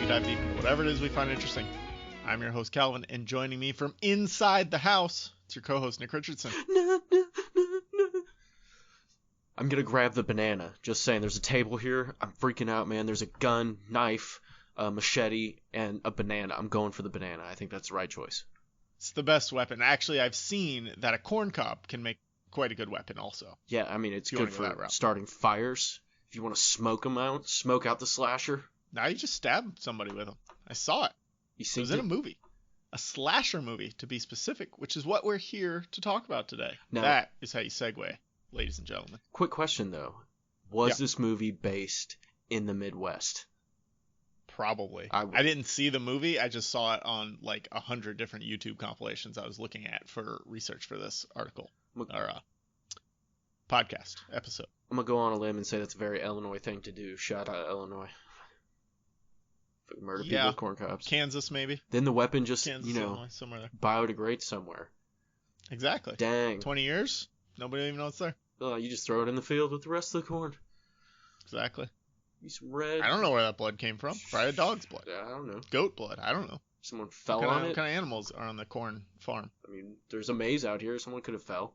dive deep into whatever it is we find interesting. I'm your host, Calvin, and joining me from inside the house, it's your co-host, Nick Richardson. I'm gonna grab the banana. Just saying, there's a table here. I'm freaking out, man. There's a gun, knife, a machete, and a banana. I'm going for the banana. I think that's the right choice. It's the best weapon. Actually, I've seen that a corn cob can make quite a good weapon also. Yeah, I mean, it's good for starting fires. If you want to smoke out the slasher. Now you just stab somebody with them. I saw it. It was in a movie. A slasher movie, to be specific, which is what we're here to talk about today. Now, that is how you segue, ladies and gentlemen. Quick question, though. Was this movie based in the Midwest? Probably. I didn't see the movie. I just saw it on like 100 different YouTube compilations I was looking at for research for this article or podcast episode. I'm going to go on a limb and say that's a very Illinois thing to do. Shout out Illinois. Murder people with corn cobs. Kansas, maybe. Then the weapon just, Illinois, somewhere there. biodegrades somewhere. Exactly. Dang. 20 years? Nobody even knows it's there. Oh, you just throw it in the field with the rest of the corn. Exactly. Use some red. I don't know where that blood came from. Probably a dog's blood. I don't know. Goat blood. I don't know. Someone fell on it. What kind of animals are on the corn farm? I mean, there's a maze out here. Someone could have fell.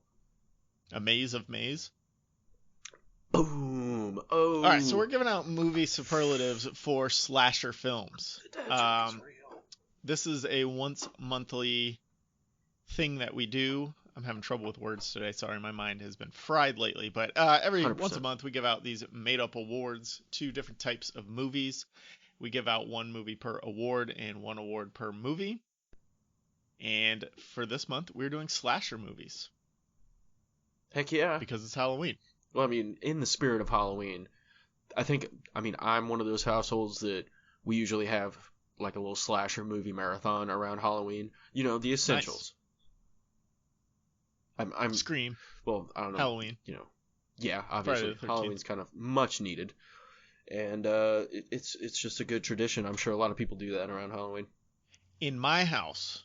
A maze of maize? Boom. Oh. All right, so we're giving out movie superlatives for slasher films. This is a once monthly thing that we do. I'm having trouble with words today. Sorry, my mind has been fried lately. But every 100%. Once a month, we give out these made-up awards to different types of movies. We give out one movie per award and one award per movie. And for this month, we're doing slasher movies. Heck yeah. Because it's Halloween. Well, I mean, in the spirit of Halloween, I'm one of those households that we usually have like a little slasher movie marathon around Halloween. You know, the essentials. Nice. I'm Scream. Well, I don't know. Halloween. Yeah, obviously Halloween's kind of much needed, and it's just a good tradition. I'm sure a lot of people do that around Halloween. In my house,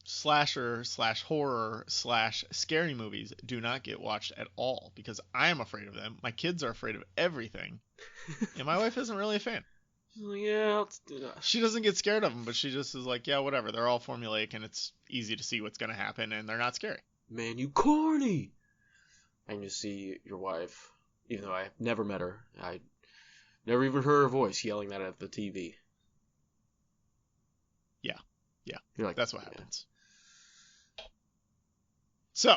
slasher / horror / scary movies do not get watched at all because I am afraid of them. My kids are afraid of everything, and my wife isn't really a fan. Yeah, she doesn't get scared of them, but she just is like, yeah, whatever. They're all formulaic, and it's easy to see what's going to happen, and they're not scary. Man, you corny! And you see your wife, even though I never met her, I never even heard her voice yelling that at the TV. Yeah. You're like, that's what happens. So,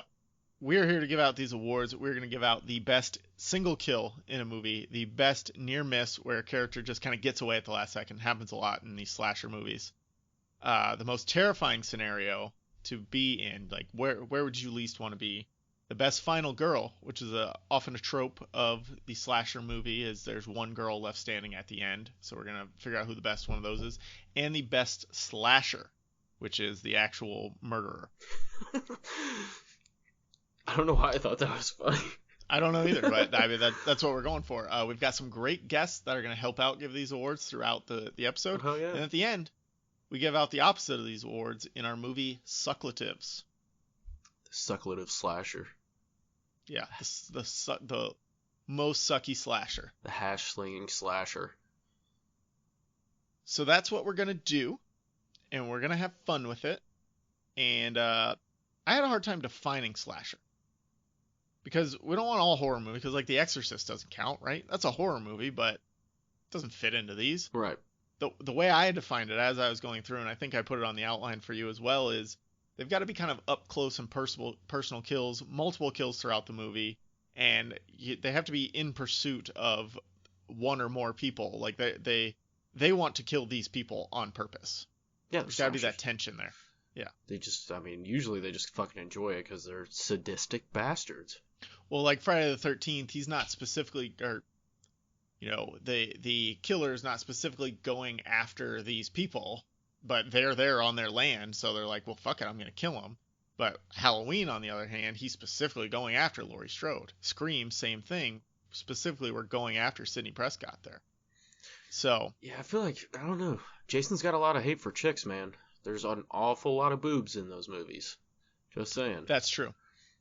we're here to give out these awards. We're going to give out the best single kill in a movie, the best near miss where a character just kind of gets away at the last second. Happens a lot in these slasher movies. The most terrifying scenario to be in, like where would you least want to be? The best final girl, which is often a trope of the slasher movie, is there's one girl left standing at the end. So we're going to figure out who the best one of those is. And the best slasher, which is the actual murderer. I don't know why I thought that was funny. I don't know either, but I mean that's what we're going for. We've got some great guests that are going to help out give these awards throughout the episode. Oh, yeah. And at the end, we give out the opposite of these awards in our movie Sucklatives. The sucklative slasher. Yeah, the most sucky slasher. The hash slinging slasher. So that's what we're going to do, and we're going to have fun with it. And I had a hard time defining slasher. Because we don't want all horror movies, because like The Exorcist doesn't count, right? That's a horror movie, but it doesn't fit into these. Right. The way I defined it as I was going through, and I think I put it on the outline for you as well, is they've got to be kind of up close and personal kills, multiple kills throughout the movie, and they have to be in pursuit of one or more people. Like they want to kill these people on purpose. Yeah, there's got to be that tension there. Yeah. Usually they just fucking enjoy it because they're sadistic bastards. Well, like Friday the 13th, he's not specifically, the killer is not specifically going after these people, but they're there on their land, so they're like, well, fuck it, I'm going to kill them. But Halloween, on the other hand, he's specifically going after Laurie Strode. Scream, same thing. Specifically, we're going after Sidney Prescott there. So. Yeah, I feel like, I don't know. Jason's got a lot of hate for chicks, man. There's an awful lot of boobs in those movies. Just saying. That's true.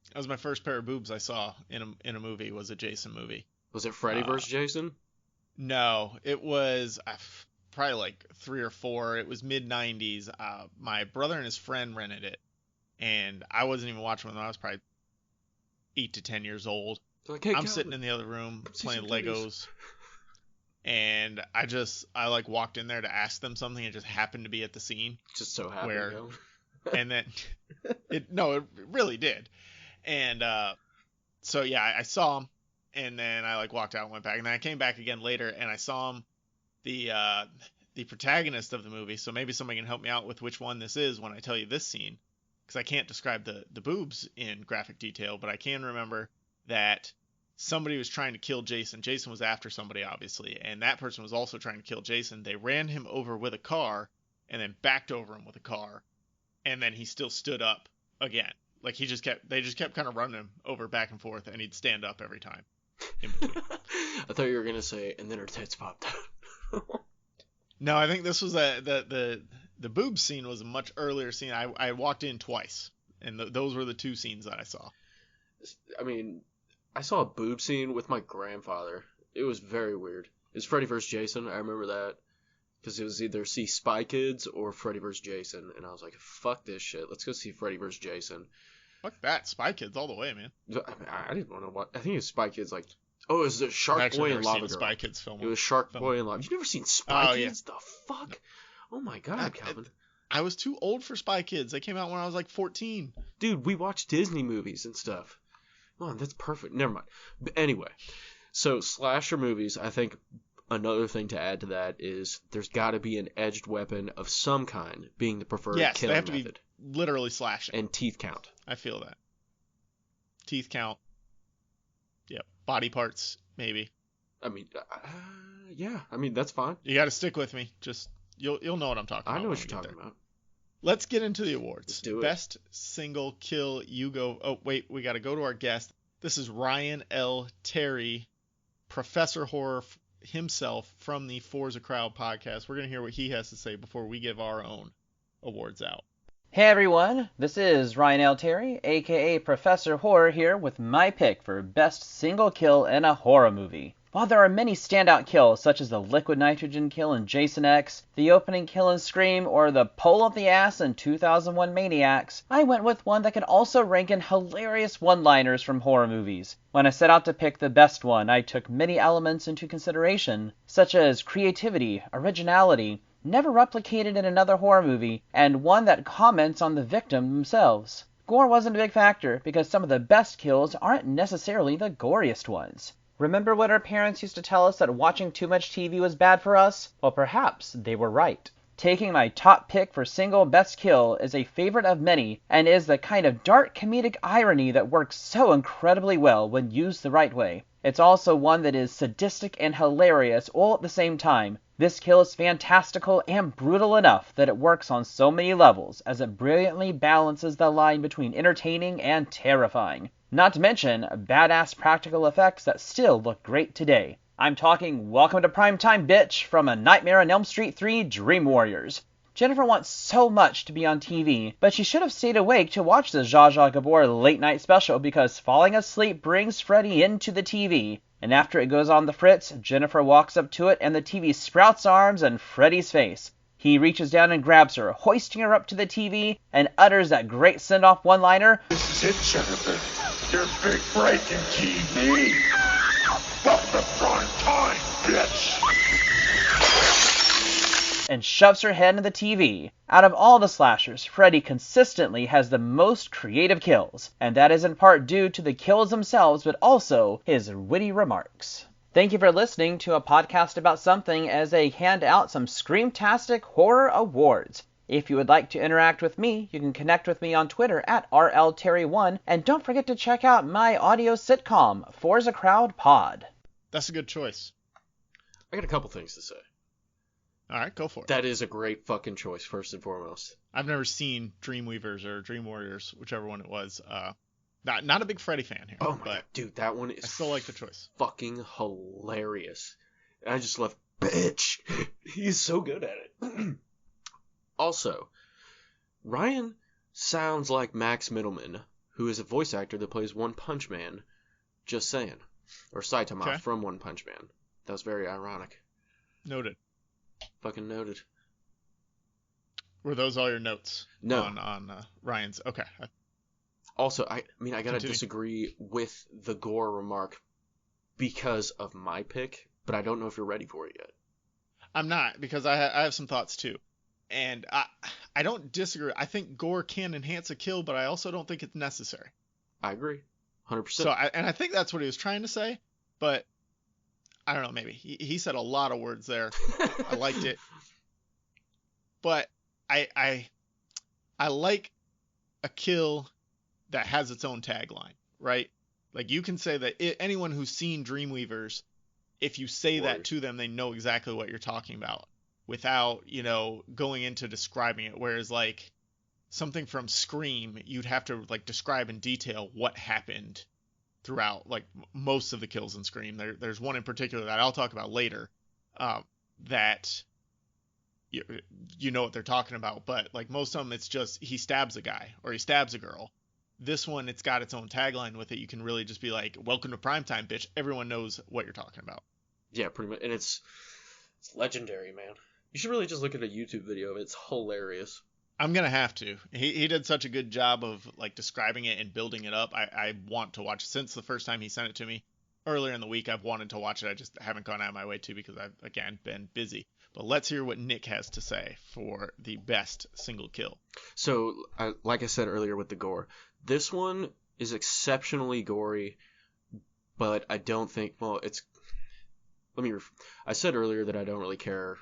That was my first pair of boobs I saw in a movie, was a Jason movie. Was it Freddy vs. Jason? No, it was probably like 3 or 4. It was mid 90s. My brother and his friend rented it, and I wasn't even watching when I was probably 8 to 10 years old. Like, hey, I'm sitting in the other room playing Legos, and I like walked in there to ask them something. It just happened to be at the scene. Just so happened. And then it really did. And so yeah, I saw him, and then I like walked out and went back, and then I came back again later, and I saw him, the protagonist of the movie. So maybe somebody can help me out with which one this is when I tell you this scene, because I can't describe the boobs in graphic detail, but I can remember that somebody was trying to kill Jason. Jason was after somebody, obviously, and that person was also trying to kill Jason. They ran him over with a car, and then backed over him with a car, and then he still stood up again. Like they just kept kind of running him over back and forth, and he'd stand up every time in between. I thought you were gonna say, and then her tits popped out. No, I think this was the boob scene was a much earlier scene. I walked in twice, and those were the 2 scenes that I saw. I mean, I saw a boob scene with my grandfather. It was very weird. It was Freddy vs. Jason. I remember that. Because it was either see Spy Kids or Freddy vs. Jason. And I was like, fuck this shit. Let's go see Freddy vs. Jason. Fuck that. Spy Kids all the way, man. I didn't want to watch. I think it was Spy Kids like... Oh, it was the Shark Boy and Lava Girl. Spy Kids film. It was Shark Boy and Lava. You've never seen Spy Kids? Yeah. The fuck? Oh my god, Calvin. I was too old for Spy Kids. They came out when I was like 14. Dude, we watched Disney movies and stuff. Oh, that's perfect. Never mind. But anyway, so slasher movies, I think another thing to add to that is there's got to be an edged weapon of some kind being the preferred killing method. Yes, they have to be literally slashing. And teeth count. I feel that. Teeth count. Yep. Body parts, maybe. I mean, yeah. I mean, that's fine. You got to stick with me. Just you'll know what I'm talking about. I know what you're talking about. Let's get into the awards. Let's do it. Best single kill, you go. Oh, wait, we got to go to our guest. This is Ryan L. Terry, Professor Horror himself from the Forza Crowd podcast. We're going to hear what he has to say before we give our own awards out. Hey everyone, this is Ryan L. Terry, aka Professor Horror, here with my pick for Best Single Kill in a Horror Movie. While there are many standout kills, such as the liquid nitrogen kill in Jason X, the opening kill in Scream, or the pull of the ass in 2001 Maniacs, I went with one that could also rank in hilarious one-liners from horror movies. When I set out to pick the best one, I took many elements into consideration, such as creativity, originality, never replicated in another horror movie, and one that comments on the victim themselves. Gore wasn't a big factor, because some of the best kills aren't necessarily the goriest ones. Remember when our parents used to tell us that watching too much TV was bad for us? Well, perhaps they were right. Taking my top pick for single best kill is a favorite of many, and is the kind of dark comedic irony that works so incredibly well when used the right way. It's also one that is sadistic and hilarious all at the same time. This kill is fantastical and brutal enough that it works on so many levels, as it brilliantly balances the line between entertaining and terrifying. Not to mention badass practical effects that still look great today. I'm talking Welcome to Primetime, Bitch from A Nightmare on Elm Street 3 Dream Warriors. Jennifer wants so much to be on TV, but she should have stayed awake to watch the Zsa Zsa Gabor late night special because falling asleep brings Freddy into the TV. And after it goes on the fritz, Jennifer walks up to it and the TV sprouts arms in Freddy's face. He reaches down and grabs her, hoisting her up to the TV, and utters that great send-off one-liner, "This is it, Jennifer. Your big break in TV. Welcome to prime time, bitch." And shoves her head into the TV. Out of all the slashers, Freddy consistently has the most creative kills, and that is in part due to the kills themselves, but also his witty remarks. Thank you for listening to a podcast about something as they hand out some Screamtastic Horror Awards. If you would like to interact with me, you can connect with me on Twitter at RLTerry1, and don't forget to check out my audio sitcom, Forza Crowd Pod. That's a good choice. I got a couple things to say. All right, go for it. That is a great fucking choice, first and foremost. I've never seen Dreamweavers or Dream Warriors, whichever one it was. Not a big Freddy fan here. Oh my god, dude, that one is. I still like the choice. Fucking hilarious. And I just love, bitch. He's so good at it. Also, Ryan sounds like Max Middleman, who is a voice actor that plays One Punch Man. Just saying. Or Saitama from One Punch Man. That was very ironic. Noted. Fucking noted. Were those all your notes? No. On Ryan's? Okay. Also, I mean, I gotta Continue. disagree with the gore remark because of my pick, but I don't know if you're ready for it yet. I'm not, because I have some thoughts too. And I don't disagree. I think gore can enhance a kill, but I also don't think it's necessary. I agree. 100%. So I think that's what he was trying to say, but I don't know, maybe. He said a lot of words there. I liked it. But I like a kill that has its own tagline, right? Like, you can say that anyone who's seen Dreamweavers, if you say that to them, they know exactly what you're talking about without, going into describing it. Whereas, like, something from Scream, you'd have to, like, describe in detail what happened throughout, like, most of the kills in Scream. There's one in particular that I'll talk about later, that you know what they're talking about, but, like, most of them, it's just he stabs a guy or he stabs a girl. This one, it's got its own tagline with it. You can really just be like, "Welcome to primetime, bitch." Everyone knows what you're talking about. Yeah, pretty much. And it's legendary, man. You should really just look at a YouTube video of it. It's hilarious. I'm gonna have to. He did such a good job of, like, describing it and building it up. I want to watch it. Since the first time he sent it to me earlier in the week, I've wanted to watch it. I just haven't gone out of my way to, because I've, again, been busy. But let's hear what Nick has to say for the best single kill. So, like I said earlier with the gore, this one is exceptionally gory, but I don't think, well, it's, I said earlier that I don't really care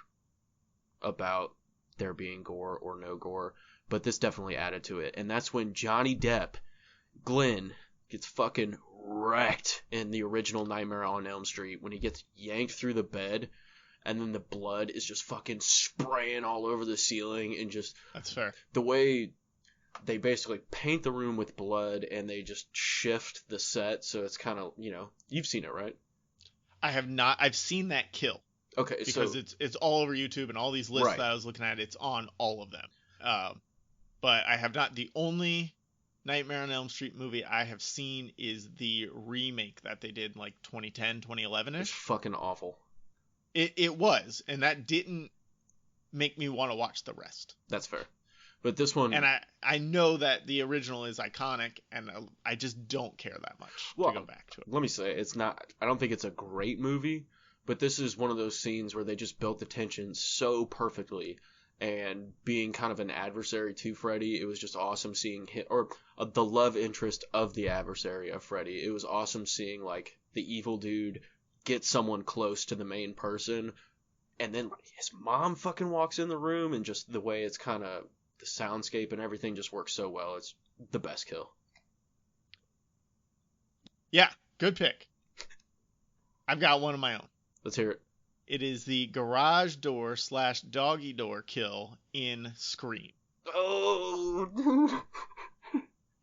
about there being gore or no gore, but this definitely added to it. And that's when Johnny Depp, Glenn, gets fucking wrecked in the original Nightmare on Elm Street, when he gets yanked through the bed, and then the blood is just fucking spraying all over the ceiling, and just... That's fair. The way they basically paint the room with blood, and they just shift the set, so it's kind of, you've seen it, right? I have not. I've seen that kill. Okay, because it's all over YouTube, and all these lists Right. that I was looking at, it's on all of them. But I have not. The only Nightmare on Elm Street movie I have seen is the remake that they did in, like, 2010, 2011-ish. It's fucking awful. It was, and that didn't make me want to watch the rest. That's fair. But this one... And I know that the original is iconic, and I just don't care that much to go back to it. Let me say, it's not... I don't think it's a great movie, but this is one of those scenes where they just built the tension so perfectly, and being kind of an adversary to Freddy, it was just awesome seeing him, or the love interest of the adversary of Freddy. It was awesome seeing, like, the evil dude get someone close to the main person, and then his mom fucking walks in the room, and just the way it's kind of... The soundscape and everything just works so well. It's the best kill. Yeah, good pick. I've got one of my own. Let's hear it. It is the garage door / doggy door kill in Scream. Oh!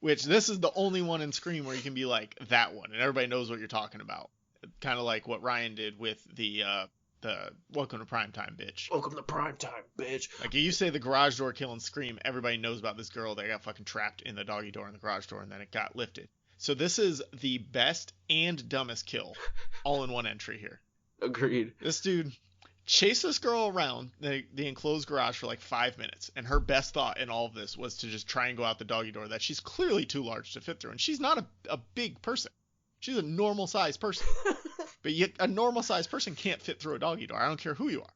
Which, this is the only one in Scream where you can be like, that one, and everybody knows what you're talking about. Kind of like what Ryan did with the Welcome to Primetime, bitch. Welcome to Primetime, bitch. Like, you say the garage door kill and Scream, everybody knows about this girl that got fucking trapped in the doggy door and the garage door, and then it got lifted. So this is the best and dumbest kill all in one entry here. Agreed. This dude chased this girl around the enclosed garage for like 5 minutes, and her best thought in all of this was to just try and go out the doggy door that she's clearly too large to fit through. And she's not a big person. She's a normal-sized person. But yet a normal-sized person can't fit through a doggy door. I don't care who you are.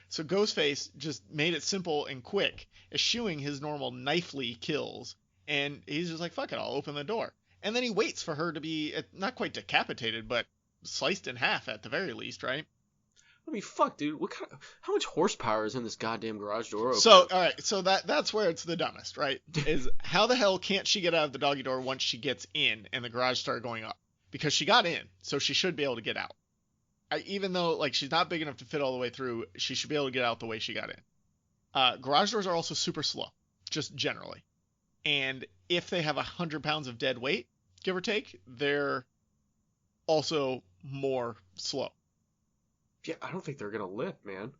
So Ghostface just made it simple and quick, eschewing his normal knifely kills. And he's just like, fuck it, I'll open the door. And then he waits for her to be, not quite decapitated, but sliced in half at the very least, right? I mean, fuck, dude. How much horsepower is in this goddamn garage door opener? So, all right, so that's where it's the dumbest, right? Is how the hell can't she get out of the doggy door once she gets in and the garage started going up? Because she got in, so she should be able to get out. Even though, like, she's not big enough to fit all the way through, she should be able to get out the way she got in. Garage doors are also super slow, just generally. And if they have 100 pounds of dead weight, give or take, they're also more slow. Yeah, I don't think they're going to lift, man.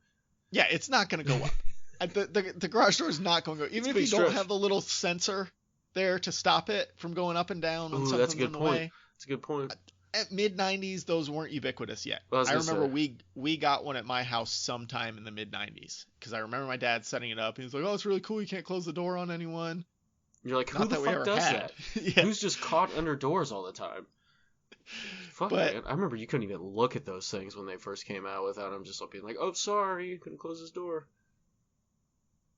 Yeah, it's not going to go up. The garage door is not going to go. Even if you don't have the little sensor there to stop it from going up and down when something's in the way. That's a good point. at mid-90s, those weren't ubiquitous yet. Well, I remember we got one at my house sometime in the mid-90s because I remember my dad setting it up. He was like, "Oh, it's really cool. You can't close the door on anyone." You're like, who Not the that we fuck ever does had. that? Yeah. Who's just caught under doors all the time? Fuck, But- man. I remember you couldn't even look at those things when they first came out without him just being like, "Oh, sorry, you couldn't close his door."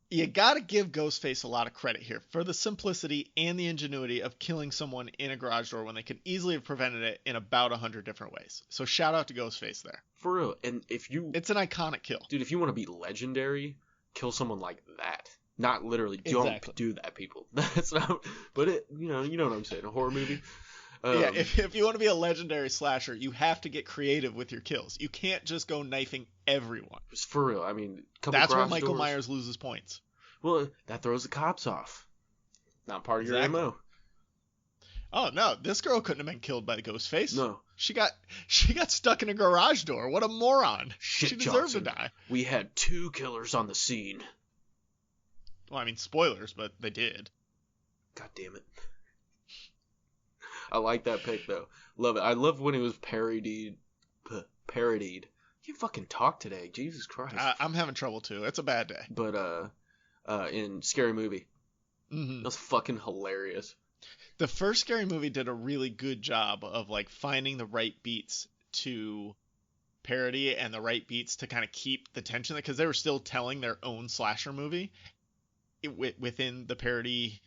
You gotta give Ghostface a lot of credit here for the simplicity and the ingenuity of killing someone in a garage door when they could easily have prevented it in about 100 different ways. So shout out to Ghostface there. For real. And if you, It's an iconic kill. dude, if you want to be legendary, kill someone like that. Not literally. Exactly. Don't do that, people. That's not. But it, you know what I'm saying. A horror movie. Yeah, if you want to be a legendary slasher, you have to get creative with your kills. You can't just go knifing everyone. For real. I mean, couple That's where garage Michael doors. Myers loses points. Well, that throws the cops off. Not part of your Exactly. MO. Oh no, this girl couldn't have been killed by the Ghostface. No. She got stuck in a garage door. What a moron. Shit, She deserved Johnson. to die. We had 2 killers on the scene. Well, I mean, spoilers, but they did. God damn it. I like that pick, though. Love it. I love when it was parodied. Parodied. You fucking talk today. Jesus Christ. I'm having trouble too. It's a bad day. But, in Scary Movie. Hmm. That was fucking hilarious. The first Scary Movie did a really good job of like finding the right beats to parody and the right beats to kind of keep the tension because they were still telling their own slasher movie within the parody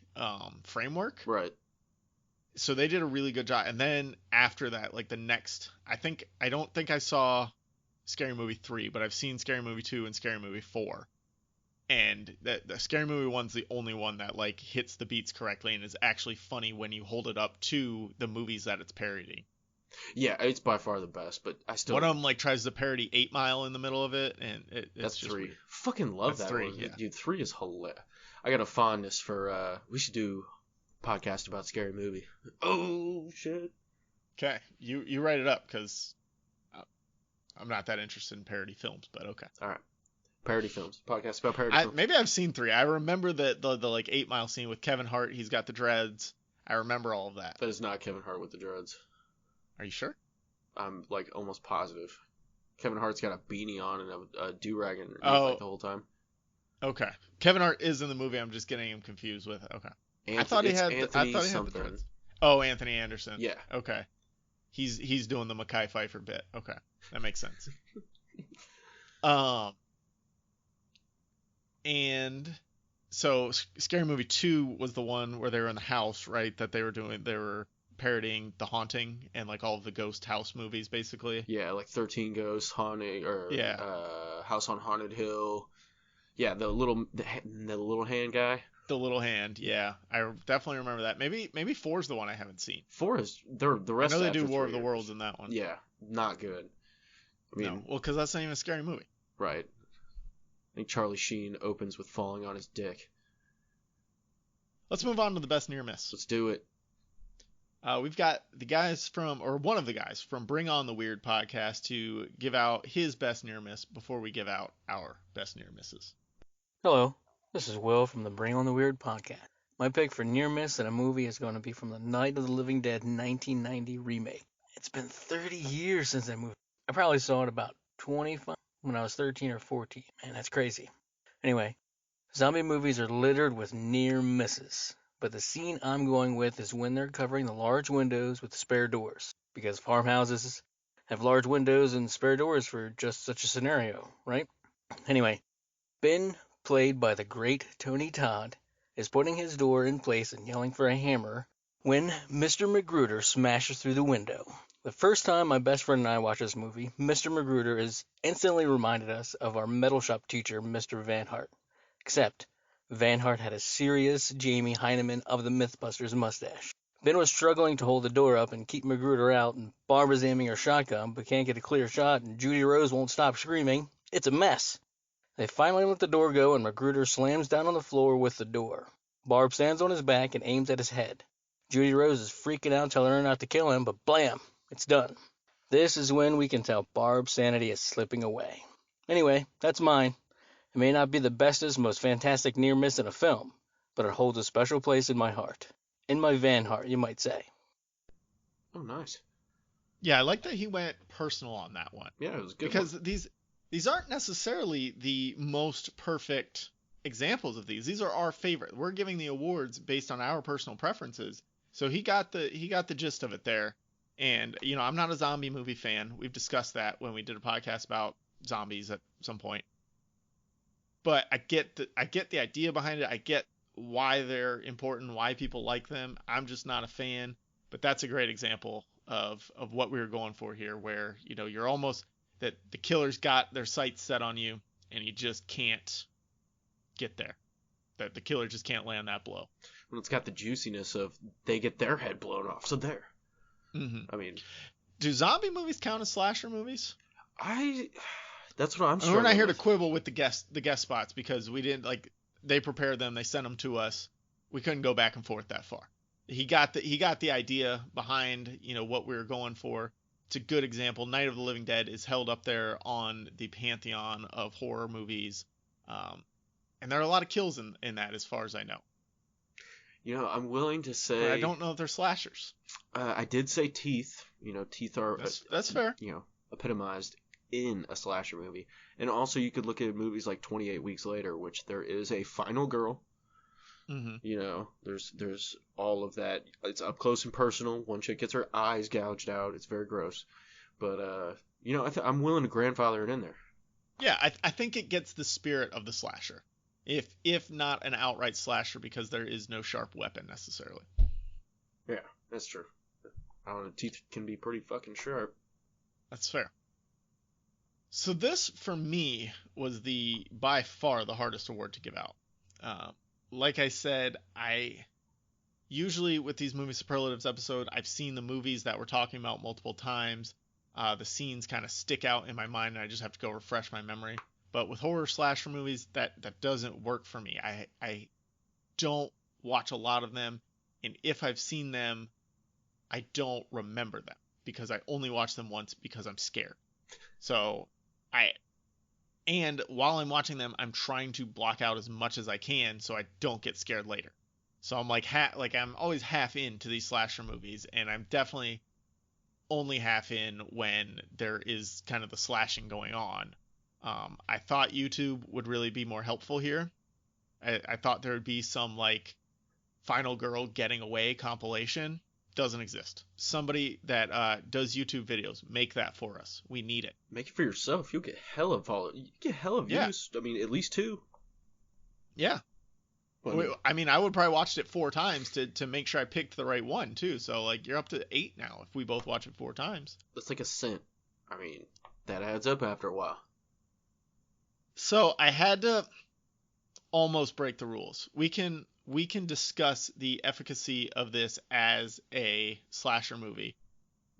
framework. Right. So they did a really good job. And then after that, like the next, I don't think I saw Scary Movie 3, but I've seen Scary Movie 2 and Scary Movie 4. And the Scary Movie 1's the only one that like hits the beats correctly and is actually funny when you hold it up to the movies that it's parodying. Yeah, it's by far the best, but I still... One of them like tries to parody 8 Mile in the middle of it, and it's That's just 3. weird. Fucking love That's that 3, one. yeah. Dude, 3 is hilarious. I got a fondness for, we should do a podcast about Scary Movie. Oh, shit. Okay, you write it up because I'm not that interested in parody films, but okay. All right. Parody films. Podcast about parody films. Maybe I've seen 3. I remember the like 8 Mile scene with Kevin Hart. He's got the dreads. I remember all of that. That is not Kevin Hart with the dreads. Are you sure? I'm like almost positive. Kevin Hart's got a beanie on and a do-rag and Oh. like the whole time. Okay. Kevin Hart is in the movie. I'm just getting him confused with. Okay. I thought he had. Anthony I thought he had the something. dreads. Oh, Anthony Anderson. Yeah. Okay. He's doing the Mekhi Phifer bit. Okay, that makes sense. And so Scary Movie 2 was the one where they were in the house, right? That they were parodying The Haunting and like all of the ghost house movies, basically. Yeah, like 13 Ghosts, Haunted, or Yeah. House on Haunted Hill. Yeah, the little hand guy. The little hand, yeah, I definitely remember that. Maybe 4's the one I haven't seen. 4 is the rest. I know they after do War 3 of the are- Worlds in that one. Yeah, not good. I mean, No, well, because that's not even a scary movie. right. I think Charlie Sheen opens with falling on his dick. Let's move on to the best near miss. Let's do it. We've got one of the guys from Bring On the Weird podcast to give out his best near miss before we give out our best near misses. Hello, this is Will from the Bring On the Weird podcast. My pick for near miss in a movie is going to be from the Night of the Living Dead 1990 remake. It's been 30 years since that movie. I probably saw it about 25 when I was 13 or 14. Man, that's crazy. Anyway, zombie movies are littered with near misses. But the scene I'm going with is when they're covering the large windows with spare doors. Because farmhouses have large windows and spare doors for just such a scenario, right? Anyway, Ben, played by the great Tony Todd, is putting his door in place and yelling for a hammer when Mr. Magruder smashes through the window. The first time my best friend and I watched this movie, Mr. Magruder is instantly reminded us of our metal shop teacher, Mr. Van Hart. Except Van Hart had a serious Jamie Heineman of the Mythbusters mustache. Ben was struggling to hold the door up and keep Magruder out, and Barbara's aiming her shotgun but can't get a clear shot, and Judy Rose won't stop screaming. It's a mess. They finally let the door go, and Magruder slams down on the floor with the door. Barb stands on his back and aims at his head. Judy Rose is freaking out, telling her not to kill him, but blam, it's done. This is when we can tell Barb's sanity is slipping away. Anyway, that's mine. It may not be the bestest, most fantastic near miss in a film, but it holds a special place in my heart. In my Van Heart, you might say. Oh, nice. Yeah, I like that he went personal on that one. Yeah, it was a good Because one. these aren't necessarily the most perfect examples of these. These are our favorite. We're giving the awards based on our personal preferences. So he got the gist of it there. And I'm not a zombie movie fan. We've discussed that when we did a podcast about zombies at some point. But I get the idea behind it. I get why they're important, why people like them. I'm just not a fan. But that's a great example of what we were going for here, where you're almost that the killer's got their sights set on you, and you just can't get there. That the killer just can't land that blow. Well, it's got the juiciness of they get their head blown off, so there. Mm-hmm. I mean, do zombie movies count as slasher movies? That's what I'm I mean, we're not here with. to quibble with the guest spots because we didn't they prepared them, they sent them to us. We couldn't go back and forth that far. He got the idea behind what we were going for. It's a good example. Night of the Living Dead is held up there on the pantheon of horror movies, and there are a lot of kills in that, as far as I know. I'm willing to say. But I don't know if they're slashers. I did say teeth. Teeth are that's fair. Epitomized in a slasher movie, and also you could look at movies like 28 Weeks Later, which there is a final girl. Mm-hmm. There's all of that. It's up close and personal. One chick gets her eyes gouged out. It's very gross. But I'm willing to grandfather it in there. Yeah, I think it gets the spirit of the slasher, if not an outright slasher, because there is no sharp weapon necessarily. Yeah, that's true. I don't know. Teeth can be pretty fucking sharp. That's fair. So this, for me, was by far the hardest award to give out. Like I said, I usually with these movie superlatives episode, I've seen the movies that we're talking about multiple times. The scenes kind of stick out in my mind, and I just have to go refresh my memory. But with horror slasher movies, that doesn't work for me. I don't watch a lot of them, and if I've seen them, I don't remember them because I only watch them once because I'm scared. So and while I'm watching them, I'm trying to block out as much as I can so I don't get scared later. So I'm I'm always half into these slasher movies, and I'm definitely only half in when there is kind of the slashing going on. I thought YouTube would really be more helpful here. I thought there would be some Final Girl Getting Away compilation. Doesn't exist. Somebody that does YouTube videos, make that for us. We need it. Make it for yourself. You'll get hella You get hella views. Yeah. I mean, at least 2. Yeah. I mean, I would probably watched it 4 times to make sure I picked the right one too. So you're up to 8 now if we both watch it 4 times. That's like a cent. I mean, that adds up after a while. So I had to almost break the rules. We can discuss the efficacy of this as a slasher movie,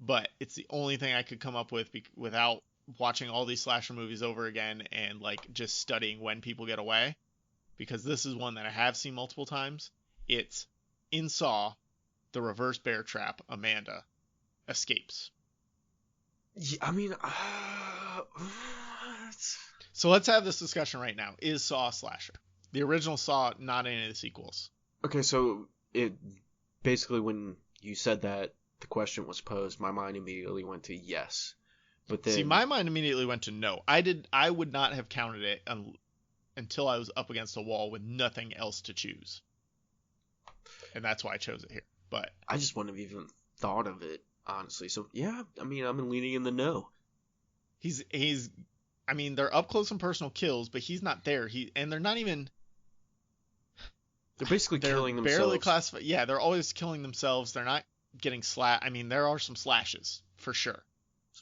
but it's the only thing I could come up with without watching all these slasher movies over again and just studying when people get away, because this is one that I have seen multiple times. It's in Saw, the reverse bear trap. Amanda escapes. Yeah, I mean, so let's have this discussion right now. Is Saw a slasher? The original Saw, not any of the sequels. Okay, so it basically, when you said that the question was posed, my mind immediately went to yes. But then, see, my mind immediately went to no. I would not have counted it until I was up against a wall with nothing else to choose, and that's why I chose it here. But I just wouldn't have even thought of it, honestly. So yeah, I mean, I'm leaning in the no. He's. I mean, they're up close and personal kills, but he's not there. And they're not even. They're basically killing themselves. Barely classified. Yeah, they're always killing themselves. They're not getting I mean, there are some slashes for sure.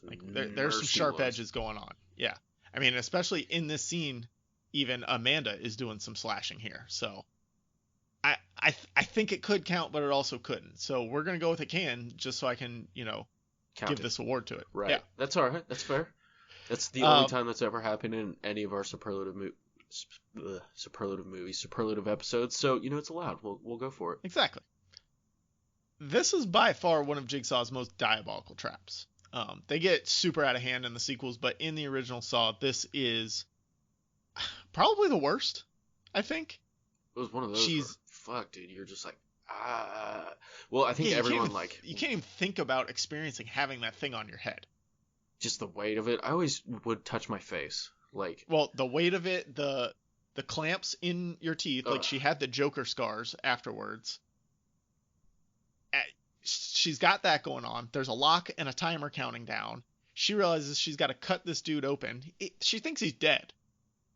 There's some sharp edges going on. Yeah, I mean, especially in this scene, even Amanda is doing some slashing here. So, I think it could count, but it also couldn't. So we're gonna go with it can, just so I can give this award to it. Right. Yeah. That's all right. That's fair. That's the only time that's ever happened in any of our superlative episodes. So it's allowed. We'll go for it. Exactly. This is by far one of Jigsaw's most diabolical traps. They get super out of hand in the sequels, but in the original Saw, this is probably the worst, I think. It was one of those. Fuck, dude. You're just like, Well, I think Yeah, everyone you can't even think about experiencing having that thing on your head. just the weight of it. I always would touch my face. Well, the weight of it, the clamps in your teeth, like Ugh. she had the Joker scars afterwards. She's got that going on. There's a lock and a timer counting down. She realizes she's got to cut this dude open. She thinks he's dead.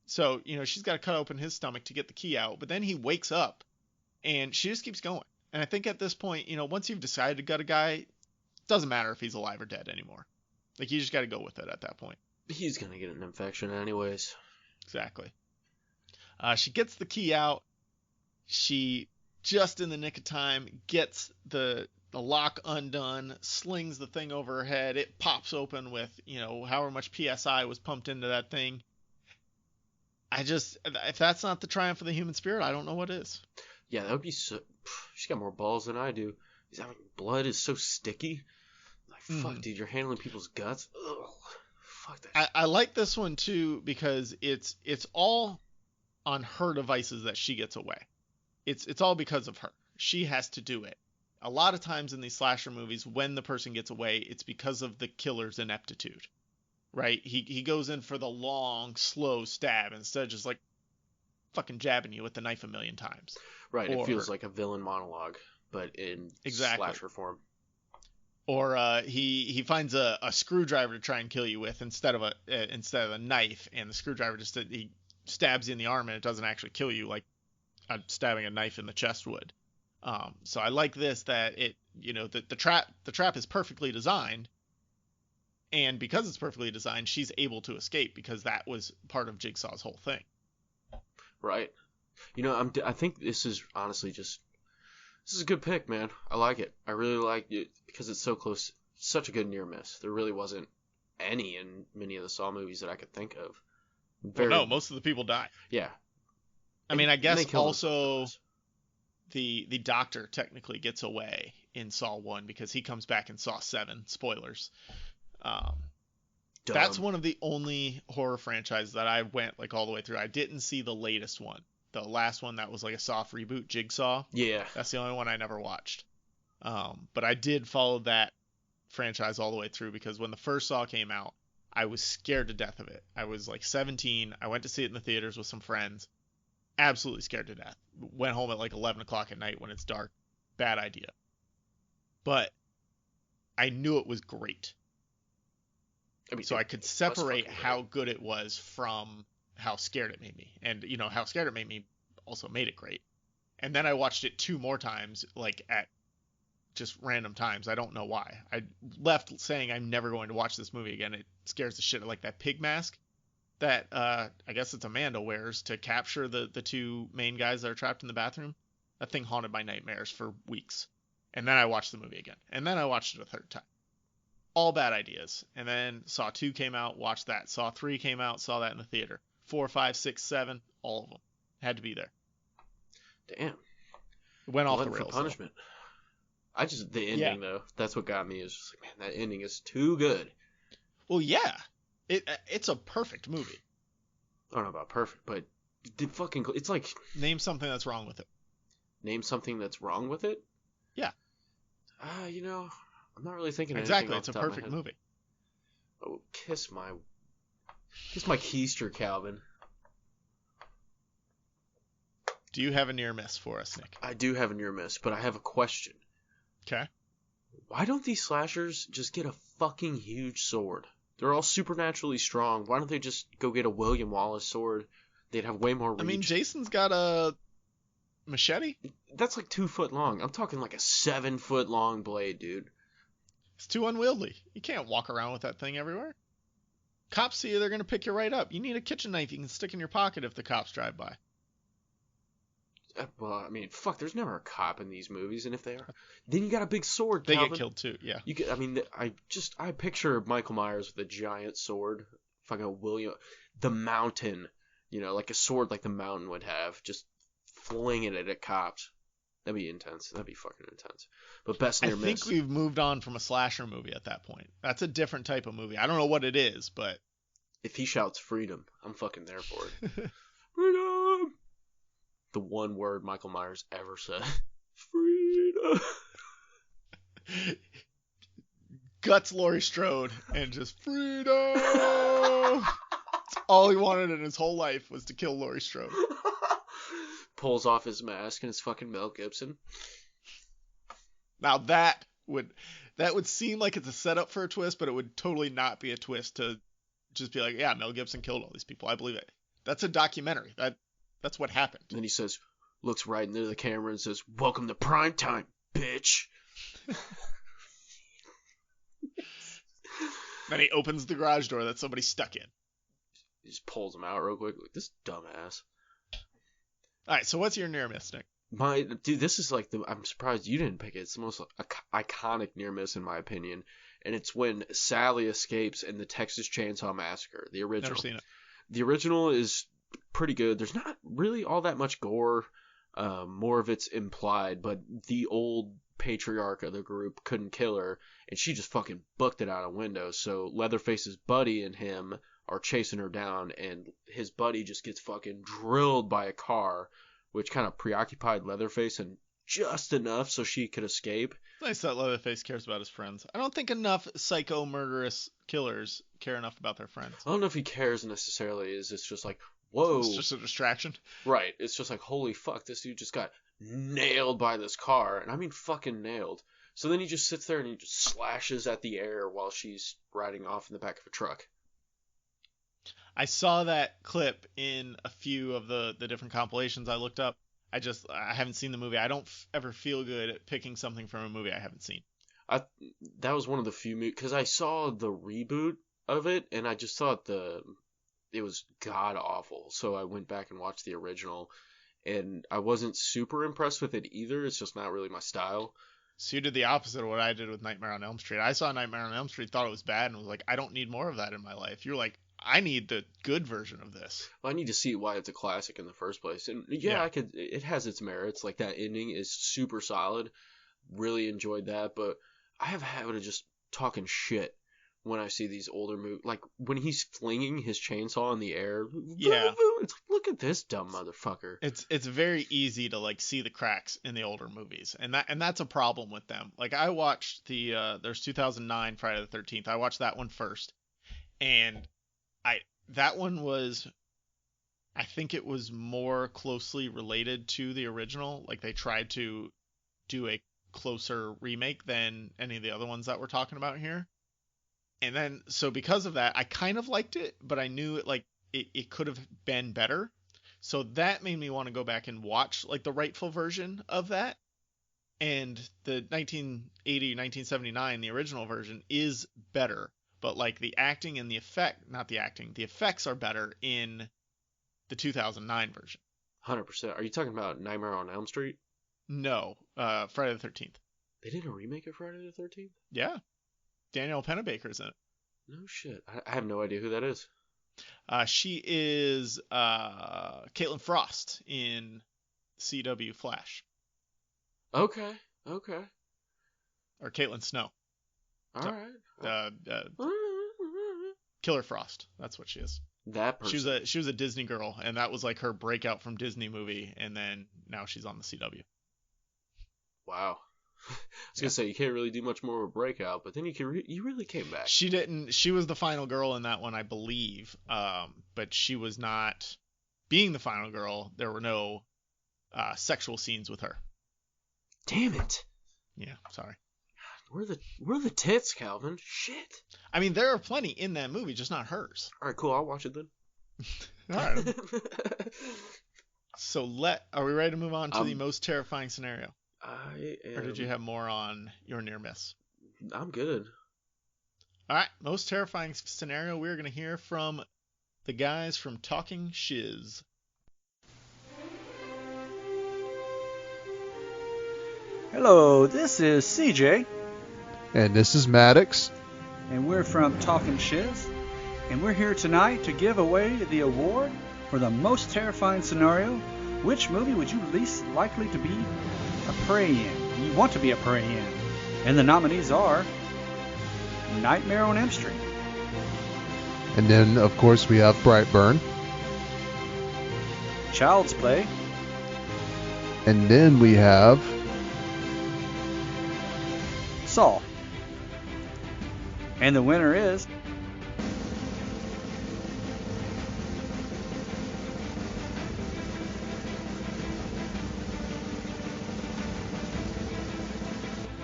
So, she's got to cut open his stomach to get the key out. But then he wakes up and she just keeps going. And I think at this point, once you've decided to gut a guy, it doesn't matter if he's alive or dead anymore. Like, you just got to go with it at that point. He's going to get an infection anyways. Exactly. She gets the key out. She, just in the nick of time, gets the lock undone, slings the thing over her head. It pops open with, however much PSI was pumped into that thing. If that's not the triumph of the human spirit, I don't know what is. Yeah, that would be so. She's got more balls than I do. Blood is so sticky. Like, fuck, dude, you're handling people's guts. Ugh. Fuck that. I like this one too because it's all on her devices that she gets away. It's all because of her. She has to do it. A lot of times in these slasher movies, when the person gets away, it's because of the killer's ineptitude, right? He goes in for the long, slow stab instead of just like fucking jabbing you with the knife a million times. Right, it feels like a villain monologue, but in slasher form. Or he finds a screwdriver to try and kill you with instead of a knife, and the screwdriver he stabs you in the arm and it doesn't actually kill you like stabbing a knife in the chest would. So I like this that the trap is perfectly designed, and because it's perfectly designed, she's able to escape because that was part of Jigsaw's whole thing. Right. I think this is honestly this is a good pick, man. I like it. I really like it because it's so close. Such a good near miss. There really wasn't any in many of the Saw movies that I could think of. Well, no, most of the people die. Yeah. I mean, I guess also the doctor technically gets away in Saw 1 because he comes back in Saw 7. Spoilers. That's one of the only horror franchises that I went like all the way through. I didn't see the latest one. The last one that was like a soft reboot, Jigsaw. Yeah. That's the only one I never watched. But I did follow that franchise all the way through because when the first Saw came out, I was scared to death of it. I was like 17. I went to see it in the theaters with some friends. Absolutely scared to death. Went home at like 11 o'clock at night when it's dark. Bad idea. But I knew it was great. So I could separate how good it was from how scared it made me. And, how scared it made me also made it great. And then I watched it 2 more times, like at just random times. I don't know why. I left saying I'm never going to watch this movie again. It scares the shit out, like that pig mask that I guess it's Amanda wears to capture the 2 main guys that are trapped in the bathroom. That thing haunted my nightmares for weeks. And then I watched the movie again. And then I watched it a 3rd time. All bad ideas. And then Saw 2 came out, watched that. Saw 3 came out, saw that in the theater. 4, 5, 6, 7, all of them. Had to be there. Damn. It went off the rails. Punishment. The ending though, that's what got me. Is just like, man, that ending is too good. Well, yeah. It's a perfect movie. I don't know about perfect, but it's like... Name something that's wrong with it. Name something that's wrong with it? Yeah. I'm not really thinking of exactly. anything It's a perfect movie. Oh, kiss my keister, Calvin. Do you have a near miss for us, Nick? I do have a near miss, but I have a question. Okay. Why don't these slashers just get a fucking huge sword? They're all supernaturally strong. Why don't they just go get a William Wallace sword? They'd have way more reach. I mean, Jason's got a machete. That's like 2 foot long. I'm talking like a 7 foot long blade, dude. It's too unwieldy. You can't walk around with that thing everywhere. Cops see you, they're going to pick you right up. You need a kitchen knife you can stick in your pocket if the cops drive by. Well, I mean, fuck, there's never a cop in these movies, and if they are, then you got a big sword, They Calvin. get killed too, yeah. I picture Michael Myers with a giant sword, fucking the Mountain, like a sword like the Mountain would have, just flinging it at cops. That'd be intense. That'd be fucking intense. But best near miss. I think we've moved on from a slasher movie at that point. That's a different type of movie. I don't know what it is, but... If he shouts freedom, I'm fucking there for it. Freedom! The one word Michael Myers ever said. Freedom! Freedom. Guts Laurie Strode and just freedom. All he wanted in his whole life was to kill Laurie Strode. Pulls off his mask and it's fucking Mel Gibson. Now that would seem like it's a setup for a twist, but it would totally not be a twist to just be like, yeah, Mel Gibson killed all these people. I believe it. That's a documentary. That's what happened. And he says, looks right into the camera and says, "Welcome to primetime, bitch." Then he opens the garage door that somebody's stuck in. He just pulls him out real quick. Like, this dumbass. All right, so what's your near miss, Nick? Dude, this is like I'm surprised you didn't pick it. It's the most iconic near miss in my opinion, and it's when Sally escapes in the Texas Chainsaw Massacre, the original. Never seen it. The original is pretty good. There's not really all that much gore. More of it's implied, but the old patriarch of the group couldn't kill her, and she just fucking booked it out a window. So Leatherface's buddy and him are chasing her down, and his buddy just gets fucking drilled by a car, which kind of preoccupied Leatherface and just enough so she could escape. It's nice that Leatherface cares about his friends. I don't think enough psycho murderous killers care enough about their friends. I don't know if he cares necessarily. It's just like, whoa. It's just a distraction. Right. It's just like, holy fuck, this dude just got nailed by this car. And I mean fucking nailed. So then he just sits there and he just slashes at the air while she's riding off in the back of a truck. I saw that clip in a few of the different compilations I looked up. I haven't seen the movie. I don't ever feel good at picking something from a movie I haven't seen. That was one of the few movies, because I saw the reboot of it, and I just thought it was god awful. So I went back and watched the original, and I wasn't super impressed with it either. It's just not really my style. So you did the opposite of what I did with Nightmare on Elm Street. I saw Nightmare on Elm Street, thought it was bad, and was like, I don't need more of that in my life. You're like, I need the good version of this. Well, I need to see why it's a classic in the first place. And yeah, it has its merits. Like, that ending is super solid. Really enjoyed that. But I have a habit of just talking shit when I see these older movies. Like, when he's flinging his chainsaw in the air. Yeah. It's like, look at this dumb motherfucker. It's very easy to, like, see the cracks in the older movies. And that's a problem with them. Like, I watched there's 2009 Friday the 13th. I watched that one first. And that one was, I think it was more closely related to the original. Like, they tried to do a closer remake than any of the other ones that we're talking about here. And then, so because of that, I kind of liked it, but I knew it could have been better. So that made me want to go back and watch, like, the rightful version of that. And the 1980, 1979, the original version, is better. But, like, the acting and the effects are better in the 2009 version. 100%. Are you talking about Nightmare on Elm Street? No, Friday the 13th. They did a remake of Friday the 13th? Yeah. Danielle Pennebaker's in it. No shit. I have no idea who that is. She is Caitlin Frost in CW Flash. Okay. Or Caitlin Snow. All right. Killer Frost. That's what she is. That person. She was a Disney girl, and that was like her breakout from Disney movie, and then now she's on the CW. Wow. I was gonna say you can't really do much more of a breakout, but then you really came back. She didn't. She was the final girl in that one, I believe. But she was not being the final girl. There were no sexual scenes with her. Damn it. Yeah, sorry. We're the tits, Calvin. Shit. I mean, there are plenty in that movie, just not hers. All right, cool. I'll watch it then. All right. So are we ready to move on to the most terrifying scenario? I am. Or did you have more on your near miss? I'm good. All right, most terrifying scenario. We're going to hear from the guys from Talkin Shiz. Hello, this is CJ. And this is Maddox. And we're from Talkin Shiz. And we're here tonight to give away the award for the most terrifying scenario. Which movie would you least likely to be a prey in? You want to be a prey in. And the nominees are Nightmare on Elm Street. And then, of course, we have Brightburn. Child's Play. And then we have Saw. And the winner is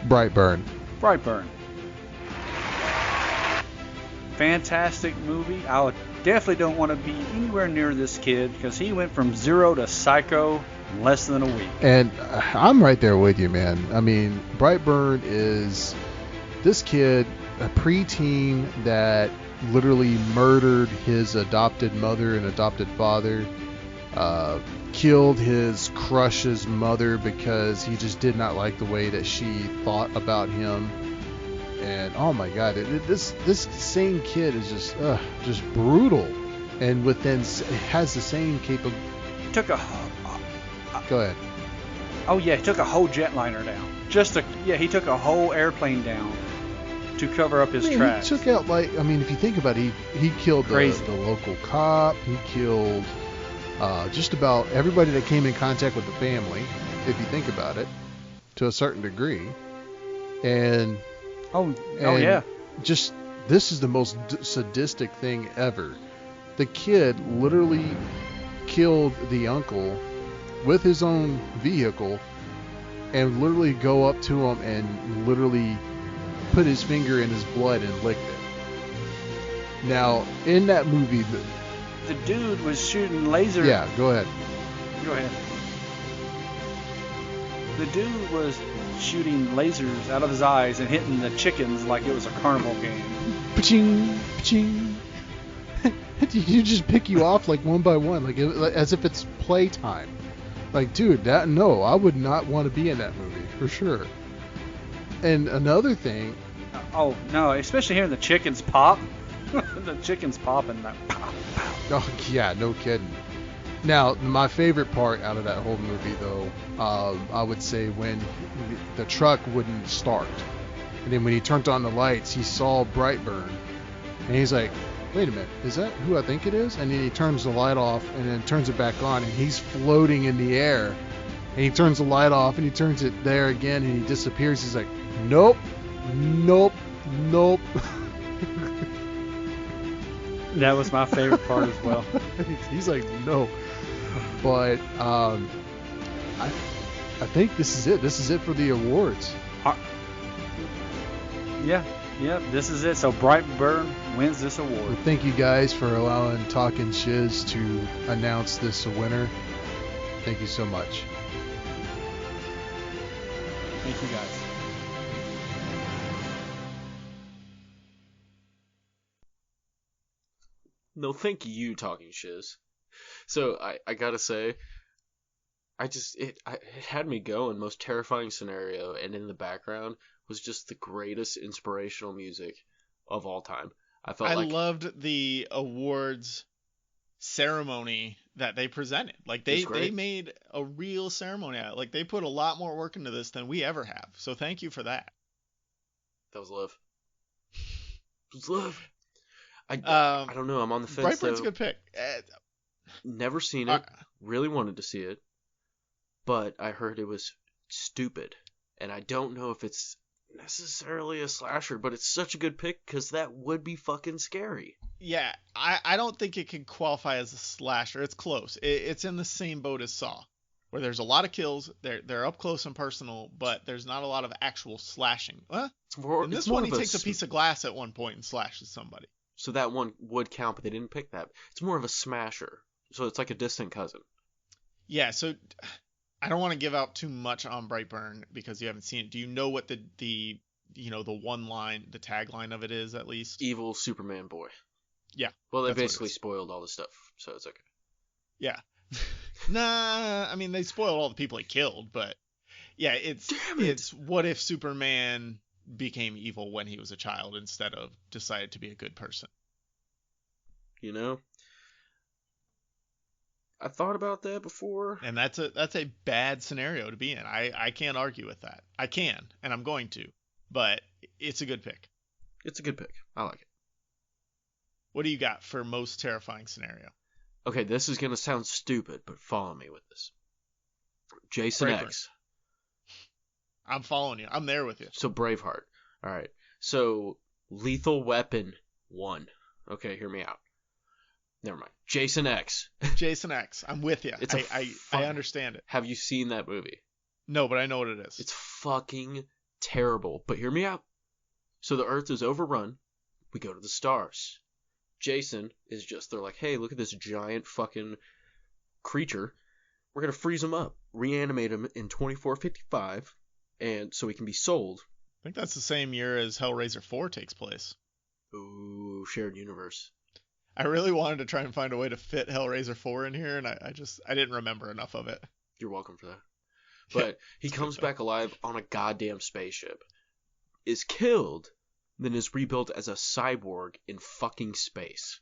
Brightburn. Brightburn. Fantastic movie. I would definitely don't want to be anywhere near this kid because he went from zero to psycho in less than a week. And I'm right there with you, man. I mean, Brightburn is this kid, a preteen that literally murdered his adopted mother and adopted father, killed his crush's mother because he just did not like the way that she thought about him. And oh my God, this same kid is just brutal, and has the same capability. Took a Go ahead. Oh yeah, he took a whole jetliner down. He took a whole airplane down to cover up his tracks. He took out, if you think about it, he killed the local cop. He killed just about everybody that came in contact with the family, if you think about it, to a certain degree. And yeah. Just, this is the most sadistic thing ever. The kid literally killed the uncle with his own vehicle and literally go up to him and literally put his finger in his blood and licked it. Now, in that movie, the dude was shooting laser. Yeah, go ahead. Go ahead. The dude was shooting lasers out of his eyes and hitting the chickens like it was a carnival game. Paching, paching. You just pick you off like one by one, as if it's playtime. Like, dude, no, I would not want to be in that movie for sure. And another thing. Oh no, especially hearing the chickens pop. The chickens popping that. Pop, pop. Oh yeah, no kidding. Now, my favorite part out of that whole movie, though, I would say when the truck wouldn't start. And then when he turned on the lights, he saw Brightburn. And he's like, wait a minute, is that who I think it is? And then he turns the light off and then turns it back on, and he's floating in the air. And he turns the light off and he turns it there again and he disappears. He's like, nope, nope, nope. That was my favorite part as well. He's like, no. But I think this is it. This is it for the awards. Yeah, this is it. So Brightburn wins this award. Well, thank you guys for allowing Talkin Shiz to announce this winner. Thank you so much. Thank you guys. No, thank you, Talking Shiz. So I gotta say, it had me going. Most terrifying scenario, and in the background was just the greatest inspirational music of all time. I loved the awards ceremony that they presented. Like they made a real ceremony out of it. Like they put a lot more work into this than we ever have. So thank you for that. That was love. It was love. I don't know. I'm on the fence. Brightburn's a good pick. Never seen it. Really wanted to see it. But I heard it was stupid. And I don't know if it's necessarily a slasher, but it's such a good pick because that would be fucking scary. Yeah, I don't think it can qualify as a slasher. It's close. It's in the same boat as Saw, where there's a lot of kills. They're up close and personal, but there's not a lot of actual slashing. In this one, he takes a piece of glass at one point and slashes somebody. So that one would count, but they didn't pick that. It's more of a smasher. So it's like a distant cousin. Yeah, so I don't want to give out too much on Brightburn because you haven't seen it. Do you know what the one line, the tagline of it is at least? Evil Superman boy. Yeah. Well, they basically spoiled all the stuff, so it's okay. Yeah. Nah, I mean they spoiled all the people he killed, but yeah, it's what if Superman became evil when he was a child instead of decided to be a good person. You know? I thought about that before. And that's a bad scenario to be in. I can't argue with that. I can, and I'm going to. But it's a good pick. It's a good pick. I like it. What do you got for most terrifying scenario? Okay, this is going to sound stupid, but follow me with this. Jason Braveheart. X. I'm following you. I'm there with you. So Braveheart. All right. So, Lethal Weapon 1. Okay, hear me out. Never mind. Jason X. Jason X. I'm with you. It's I understand it. Have you seen that movie? No, but I know what it is. It's fucking terrible. But hear me out. So the Earth is overrun. We go to the stars. Jason is just, they're like, hey, look at this giant fucking creature. We're going to freeze him up, reanimate him in 2455, and so he can be sold. I think that's the same year as Hellraiser 4 takes place. Ooh, shared universe. I really wanted to try and find a way to fit Hellraiser 4 in here, and I didn't remember enough of it. You're welcome for that. But he comes back alive on a goddamn spaceship, is killed, then is rebuilt as a cyborg in fucking space.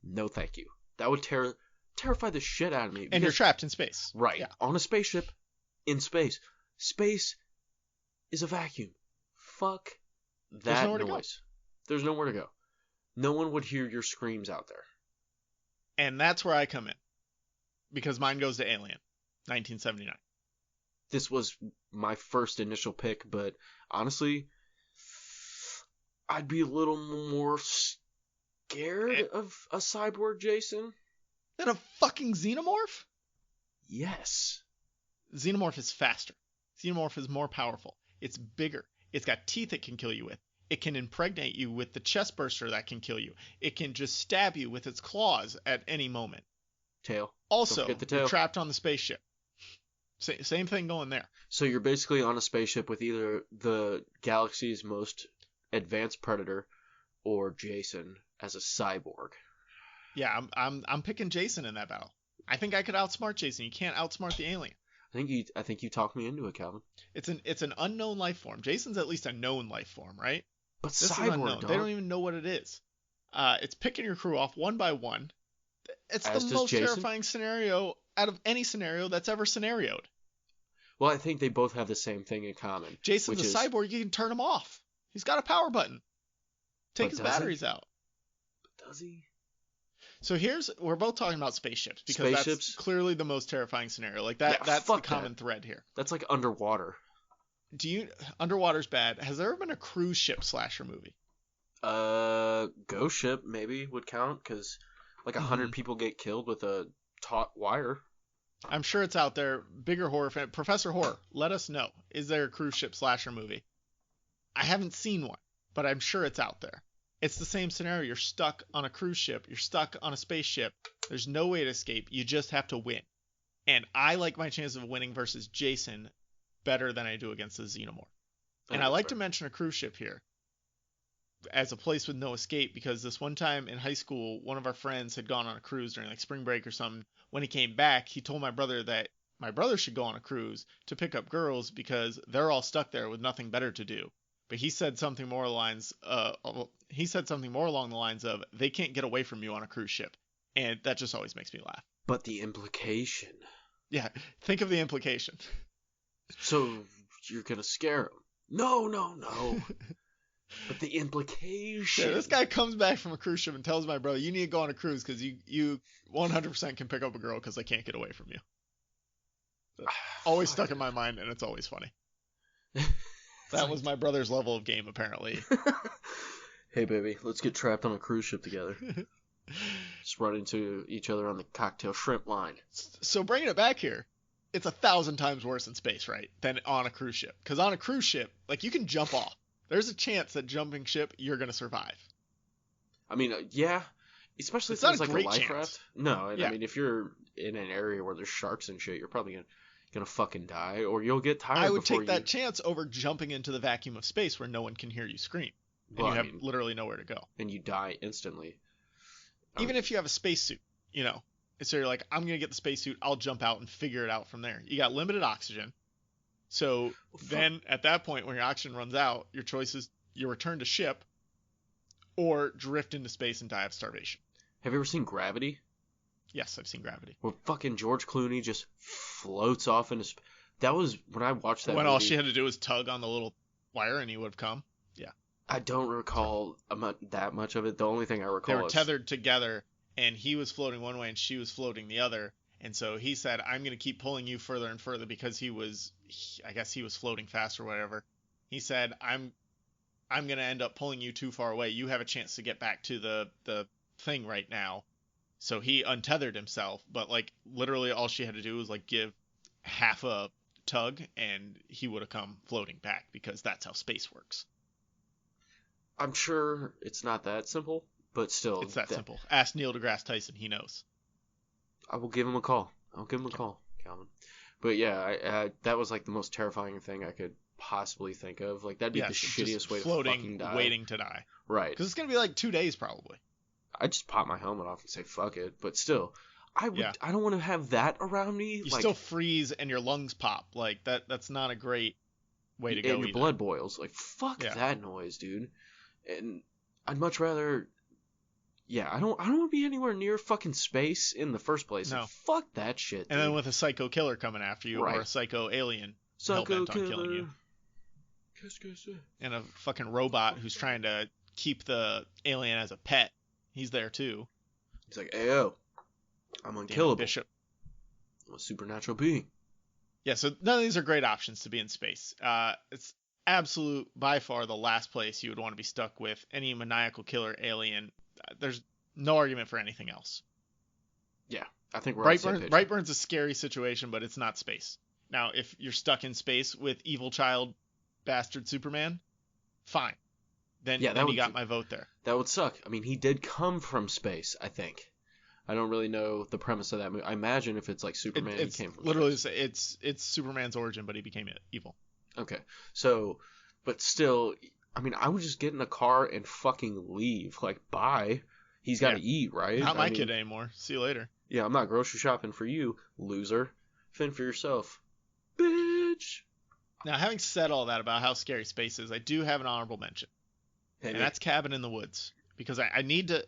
No thank you. That would terrify the shit out of me. And you're trapped in space. Right. Yeah. On a spaceship in space. Space is a vacuum. Fuck that noise. There's nowhere to go. No one would hear your screams out there. And that's where I come in. Because mine goes to Alien, 1979. This was my first initial pick, but honestly, I'd be a little more scared of a cyborg Jason. Than a fucking xenomorph? Yes. Xenomorph is faster. Xenomorph is more powerful. It's bigger. It's got teeth it can kill you with. It can impregnate you with the chest burster that can kill you. It can just stab you with its claws at any moment. Tail. Also, Don't forget the tail. you're trapped on the spaceship. Same thing going there. So you're basically on a spaceship with either the galaxy's most advanced predator or Jason as a cyborg. Yeah, I'm picking Jason in that battle. I think I could outsmart Jason. You can't outsmart the alien. I think you talked me into it, Calvin. It's an unknown life form. Jason's at least a known life form, right? But This is cyborg, unknown. dog. They don't even know what it is. It's picking your crew off one by one. It's As the does most Jason? terrifying scenario out of any scenario that's ever scenarioed. Well, I think they both have the same thing in common. Jason's which a is, cyborg. You can turn him off. He's got a power button. Take But his does he? batteries out. Does he? So we're both talking about spaceships because that's Spaceships? clearly the most terrifying scenario. Like that, Yeah, that's the fuck common that. thread here. That's like underwater. Underwater's bad. Has there ever been a cruise ship slasher movie? Ghost ship maybe would count because like 100 people get killed with a taut wire. I'm sure it's out there. Bigger horror fan, Professor Horror, let us know. Is there a cruise ship slasher movie? I haven't seen one, but I'm sure it's out there. It's the same scenario. You're stuck on a cruise ship. You're stuck on a spaceship. There's no way to escape. You just have to win. And I like my chances of winning versus Jason better than I do against the Xenomorph. And I like to mention a cruise ship here as a place with no escape because this one time in high school, one of our friends had gone on a cruise during like spring break or something. When he came back, he told my brother that my brother should go on a cruise to pick up girls because they're all stuck there with nothing better to do. But he said something more along the lines of they can't get away from you on a cruise ship. And that just always makes me laugh. But the implication. Yeah, think of the implication. So you're gonna scare him? No. But the implication. Yeah, this guy comes back from a cruise ship and tells my brother, you need to go on a cruise because you 100% can pick up a girl because they can't get away from you. Always stuck in my mind, and it's always funny. That was my brother's level of game, apparently. Hey, baby, let's get trapped on a cruise ship together. Just run into each other on the cocktail shrimp line. So bringing it back here, it's 1,000 times worse in space, right, than on a cruise ship. Because on a cruise ship, like, you can jump off. There's a chance that jumping ship, you're going to survive. I mean, yeah. Especially It's if not it's a like great a life chance. raft. No, and Yeah. I mean, if you're in an area where there's sharks and shit, you're probably gonna fucking die, or you'll get tired. I would before take that chance over jumping into the vacuum of space where no one can hear you scream. And Well, you I have mean- literally nowhere to go. and you die instantly. Even if you have a spacesuit, you know. So you're like, I'm going to get the spacesuit, I'll jump out and figure it out from there. You got limited oxygen. So then at that point, when your oxygen runs out, your choice is you return to ship or drift into space and die of starvation. Have you ever seen Gravity? Yes, I've seen Gravity. Where fucking George Clooney just floats off into space. That was when I watched that When movie. all she had to do was tug on the little wire and he would have come. Yeah. I don't recall that much of it. The only thing I They recall were is tethered together and he was floating one way and she was floating the other. And so he said, I'm going to keep pulling you further and further because I guess he was floating fast or whatever. He said, I'm I'm going to end up pulling you too far away. You have a chance to get back to the thing right now. So he untethered himself, but like literally all she had to do was like give half a tug and he would have come floating back because that's how space works. I'm sure it's not that simple, but still. It's that simple. Ask Neil deGrasse Tyson. He knows. I will give him a call. I'll give him a call, Calvin. But yeah, that was like the most terrifying thing I could possibly think of. Like that'd be the shittiest way to fucking die. Waiting to die. Right. Because it's going to be like 2 days probably. I'd just pop my helmet off and say fuck it. But still, I don't want to have that around me. You still freeze and your lungs pop. Like that's not a great way to go. And your blood boils. Like fuck that noise, dude. And I'd much rather. Yeah, I don't want to be anywhere near fucking space in the first place. No. Like, fuck that shit, dude. And then with a psycho killer coming after you, or a psycho alien hell-bent on killing you. And a fucking robot who's trying to keep the alien as a pet. He's there too. He's like, Ayo, I'm unkillable. Bishop. I'm a supernatural being. Yeah, so none of these are great options to be in space. It's absolute, by far, the last place you would want to be stuck with any maniacal killer alien. There's no argument for anything else. Yeah, I think we're on the same page. Brightburn's a scary situation, but it's not space. Now, if you're stuck in space with evil child bastard Superman, fine. Then you got my vote there. That would suck. I mean, he did come from space, I think. I don't really know the premise of that movie. I imagine if it's like Superman, he came from literally space. It's Superman's origin, but he became evil. Okay, so, but still, I mean, I would just get in a car and fucking leave. Like, bye. He's got to eat, right? Not my kid anymore. See you later. Yeah, I'm not grocery shopping for you, loser. Fend for yourself, bitch. Now, having said all that about how scary space is, I do have an honorable mention. And that's Cabin in the Woods. Because I needed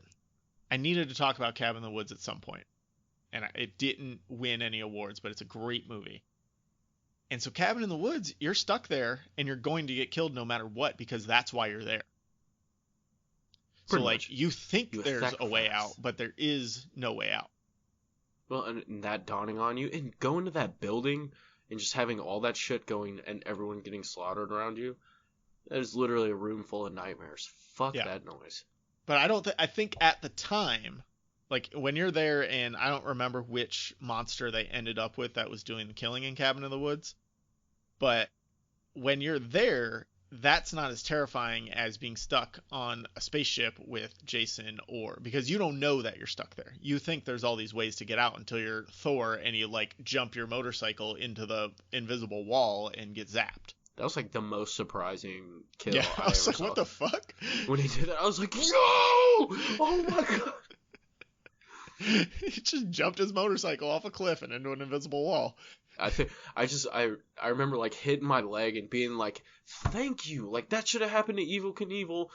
to talk about Cabin in the Woods at some point. And it didn't win any awards, but it's a great movie. And so Cabin in the Woods, you're stuck there and you're going to get killed no matter what because that's why you're there. Pretty so like much. you think there's a way out, but there is no way out. Well, and that dawning on you and going to that building and just having all that shit going and everyone getting slaughtered around you, that is literally a room full of nightmares. Fuck that noise. But I think at the time, like when you're there, and I don't remember which monster they ended up with that was doing the killing in Cabin in the Woods, but when you're there, that's not as terrifying as being stuck on a spaceship with Jason, or because you don't know that you're stuck there. You think there's all these ways to get out until you're Thor and you like jump your motorcycle into the invisible wall and get zapped. That was like the most surprising kill I was like, saw. What the fuck? When he did that, I was like, yo! Oh my god! He just jumped his motorcycle off a cliff and into an invisible wall. I remember like hitting my leg and being like, thank you. Like that should have happened to Evel Knievel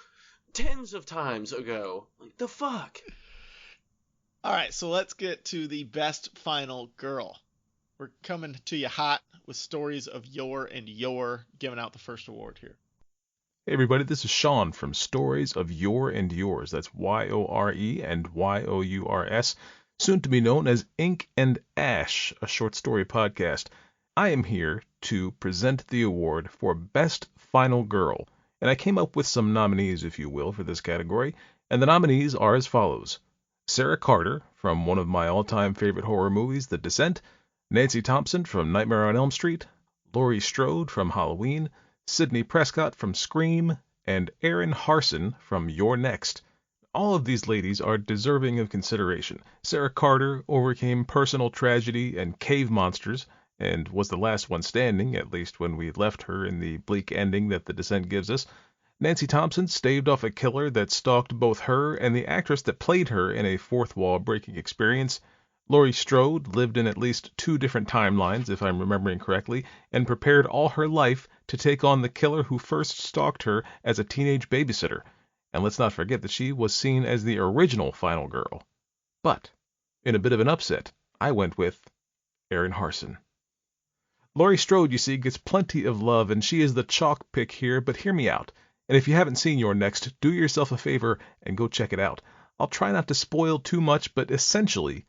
tens of times ago. Like the fuck? Alright, so let's get to the best final girl. We're coming to you hot with stories of Yore and Yours, giving out the first award here. Hey everybody, this is Sean from Stories of Yore and Yours. That's Y-O-R-E and Y-O-U-R-S, soon to be known as Ink and Ash, a short story podcast. I am here to present the award for Best Final Girl, and I came up with some nominees, if you will, for this category, and the nominees are as follows. Sarah Carter, from one of my all-time favorite horror movies, The Descent, Nancy Thompson from Nightmare on Elm Street, Laurie Strode from Halloween, Sidney Prescott from Scream, and Erin Harson from You're Next. All of these ladies are deserving of consideration. Sarah Carter overcame personal tragedy and cave monsters, and was the last one standing, at least when we left her in the bleak ending that The Descent gives us. Nancy Thompson staved off a killer that stalked both her and the actress that played her in a fourth-wall-breaking experience. Laurie Strode lived in at least 2 different timelines, if I'm remembering correctly, and prepared all her life to take on the killer who first stalked her as a teenage babysitter. And let's not forget that she was seen as the original final girl. But, in a bit of an upset, I went with Erin Harson. Laurie Strode, you see, gets plenty of love, and she is the chalk pick here, but hear me out. And if you haven't seen You're Next, do yourself a favor and go check it out. I'll try not to spoil too much, but essentially,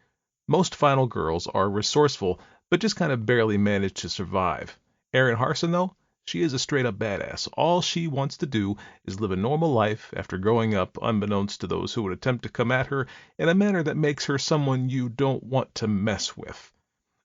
most final girls are resourceful, but just kind of barely manage to survive. Erin Harson, though, She is a straight-up badass. All she wants to do is live a normal life after growing up, unbeknownst to those who would attempt to come at her in a manner that makes her someone you don't want to mess with.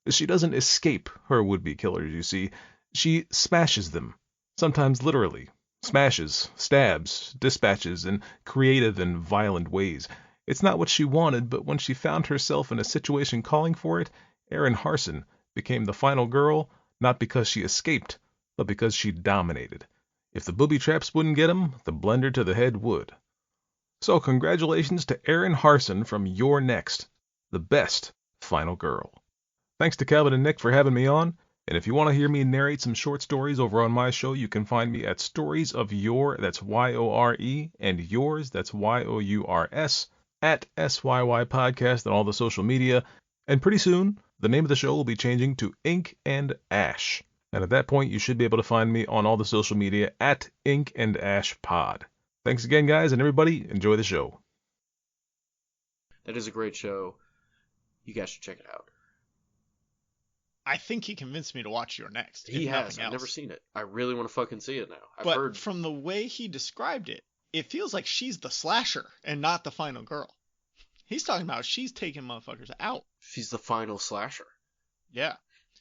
She doesn't escape her would-be killers, you see. She smashes them, sometimes literally. Smashes, stabs, dispatches in creative and violent ways. It's not what she wanted, but when she found herself in a situation calling for it, Erin Harson became the final girl, not because she escaped, but because she dominated. If the booby traps wouldn't get him, the blender to the head would. So congratulations to Erin Harson from You're Next, the best final girl. Thanks to Calvin and Nick for having me on, and if you want to hear me narrate some short stories over on my show, you can find me at Stories of Yore, that's Y-O-R-E, and Yours, that's Y-O-U-R-S, at SYY Podcast on all the social media, and pretty soon, the name of the show will be changing to Ink and Ash. And at that point, you should be able to find me on all the social media at Ink and Ash Pod. Thanks again, guys, and everybody, enjoy the show. That is a great show. You guys should check it out. I think he convinced me to watch You're Next. He has. I've never seen it. I really want to fucking see it now. I've heard from the way he described it, it feels like she's the slasher and not the final girl. He's talking about she's taking motherfuckers out. She's the final slasher. Yeah.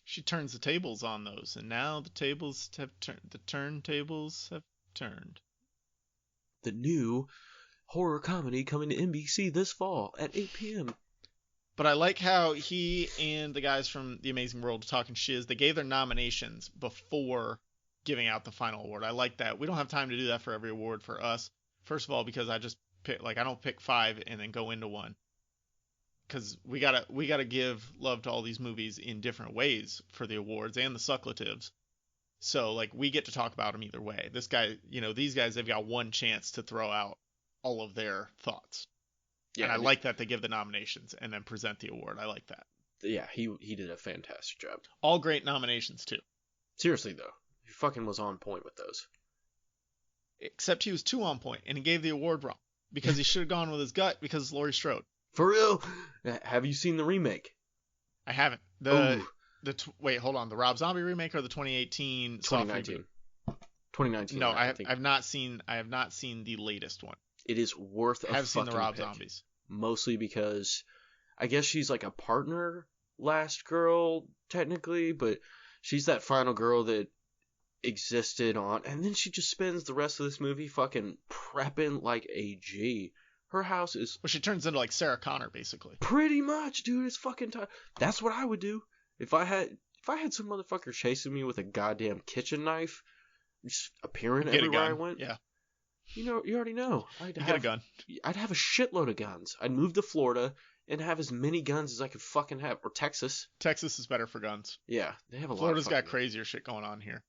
She turns the tables on those, and now the tables have turned. The turntables have turned. The new horror comedy coming to NBC this fall at 8 p.m. But I like how he and the guys from The Amazing World of Talkin Shiz, they gave their nominations before giving out the final award. I like that. We don't have time to do that for every award for us. First of all, because I just pick, I don't pick 5 and then go into one. Because we gotta give love to all these movies in different ways for the awards and the sucklatives. So we get to talk about them either way. This guy, these guys, they've got one chance to throw out all of their thoughts. Yeah, and I like that they give the nominations and then present the award. I like that. Yeah, he did a fantastic job. All great nominations too. Seriously though, he fucking was on point with those. Except he was too on point, and he gave the award wrong because he should have gone with his gut because it's Laurie Strode. For real? Have you seen the remake? I haven't. Wait, hold on. The Rob Zombie remake or the 2018 2019? 2019. No, I have not seen the latest one. It is worth a fucking pick. I've seen the Rob Zombies. Mostly because I guess she's like a partner last girl technically, but she's that final girl that existed on, and then she just spends the rest of this movie fucking prepping like a G. Her house is... Well, she turns into like Sarah Connor, basically. Pretty much, dude. It's fucking time. That's what I would do. If I had some motherfucker chasing me with a goddamn kitchen knife, just appearing everywhere I went. Yeah. You already know. Get a gun. I'd have a shitload of guns. I'd move to Florida and have as many guns as I could fucking have. Or Texas. Texas is better for guns. Yeah, they have a lot. Florida's got crazier shit going on here.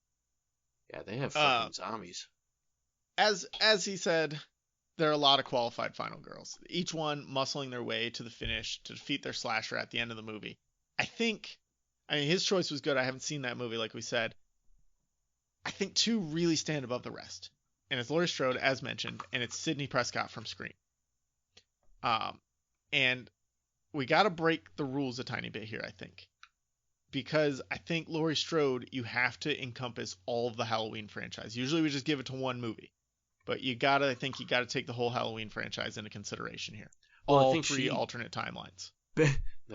Yeah, they have fucking zombies. As he said... There are a lot of qualified final girls, each one muscling their way to the finish to defeat their slasher at the end of the movie. I mean, his choice was good. I haven't seen that movie, like we said. I think 2 really stand above the rest. And it's Laurie Strode, as mentioned, and it's Sidney Prescott from Scream. And we got to break the rules a tiny bit here, I think. Because I think Laurie Strode, you have to encompass all of the Halloween franchise. Usually we just give it to one movie. But I think you gotta take the whole Halloween franchise into consideration here. All 3 alternate timelines.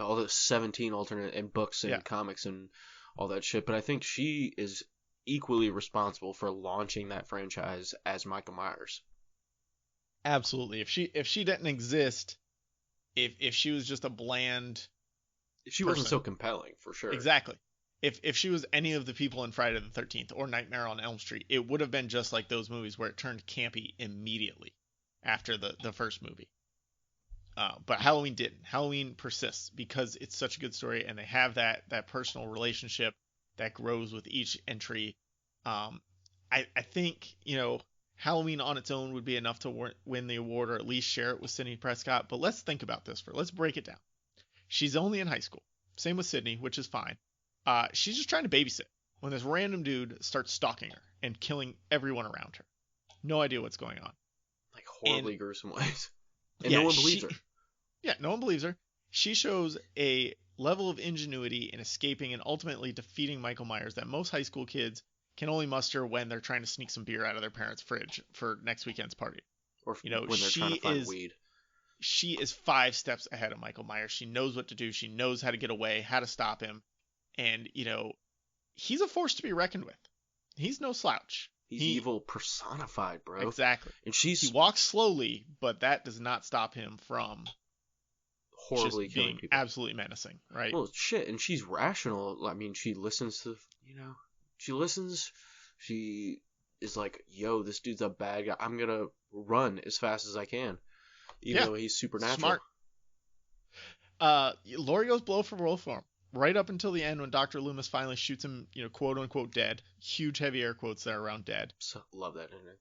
All the 17 alternate and books and comics and all that shit. But I think she is equally responsible for launching that franchise as Michael Myers. Absolutely. If she didn't exist, if she was just a bland... If she wasn't so compelling, for sure. Exactly. If she was any of the people in Friday the 13th or Nightmare on Elm Street, it would have been just like those movies where it turned campy immediately after the first movie. But Halloween didn't. Halloween persists because it's such a good story, and they have that personal relationship that grows with each entry. I think, Halloween on its own would be enough to win the award or at least share it with Sidney Prescott. But let's think about this let's break it down. She's only in high school. Same with Sidney, which is fine. She's just trying to babysit when this random dude starts stalking her and killing everyone around her. No idea what's going on. Like horribly gruesome ways. And no one believes her. Yeah, no one believes her. She shows a level of ingenuity in escaping and ultimately defeating Michael Myers that most high school kids can only muster when they're trying to sneak some beer out of their parents' fridge for next weekend's party. Or You know, when they're trying to find weed. She is 5 steps ahead of Michael Myers. She knows what to do. She knows how to get away, how to stop him. And, you know, he's a force to be reckoned with. He's no slouch. He's evil personified, bro. Exactly. And he walks slowly, but that does not stop him from horribly just killing being people. absolutely menacing, right? Well, shit, and she's rational. I mean, she listens to, you know, she listens. She is like, yo, this dude's a bad guy. I'm gonna run as fast as I can, even though he's supernatural. Smart. Laurie goes blow for blow for him. Right up until the end when Dr. Loomis finally shoots him, you know, quote unquote dead. Huge heavy air quotes there around dead. So, love that ending.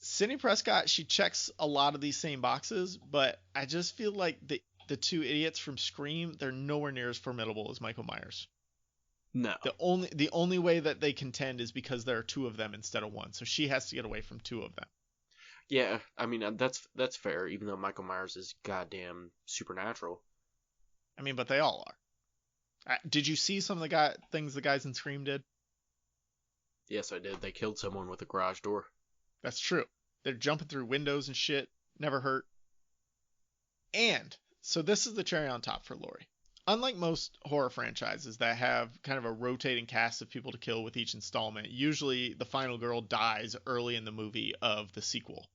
Sidney Prescott, she checks a lot of these same boxes, but I just feel like the two idiots from Scream, they're nowhere near as formidable as Michael Myers. No. The only way that they contend is because there are 2 of them instead of 1. So she has to get away from 2 of them. Yeah, I mean that's fair. Even though Michael Myers is goddamn supernatural. I mean, but they all are. Did you see some of the things the guys in Scream did? Yes, I did. They killed someone with a garage door. That's true. They're jumping through windows and shit. Never hurt. And so this is the cherry on top for Laurie. Unlike most horror franchises that have kind of a rotating cast of people to kill with each installment, usually the final girl dies early in the movie of the sequel.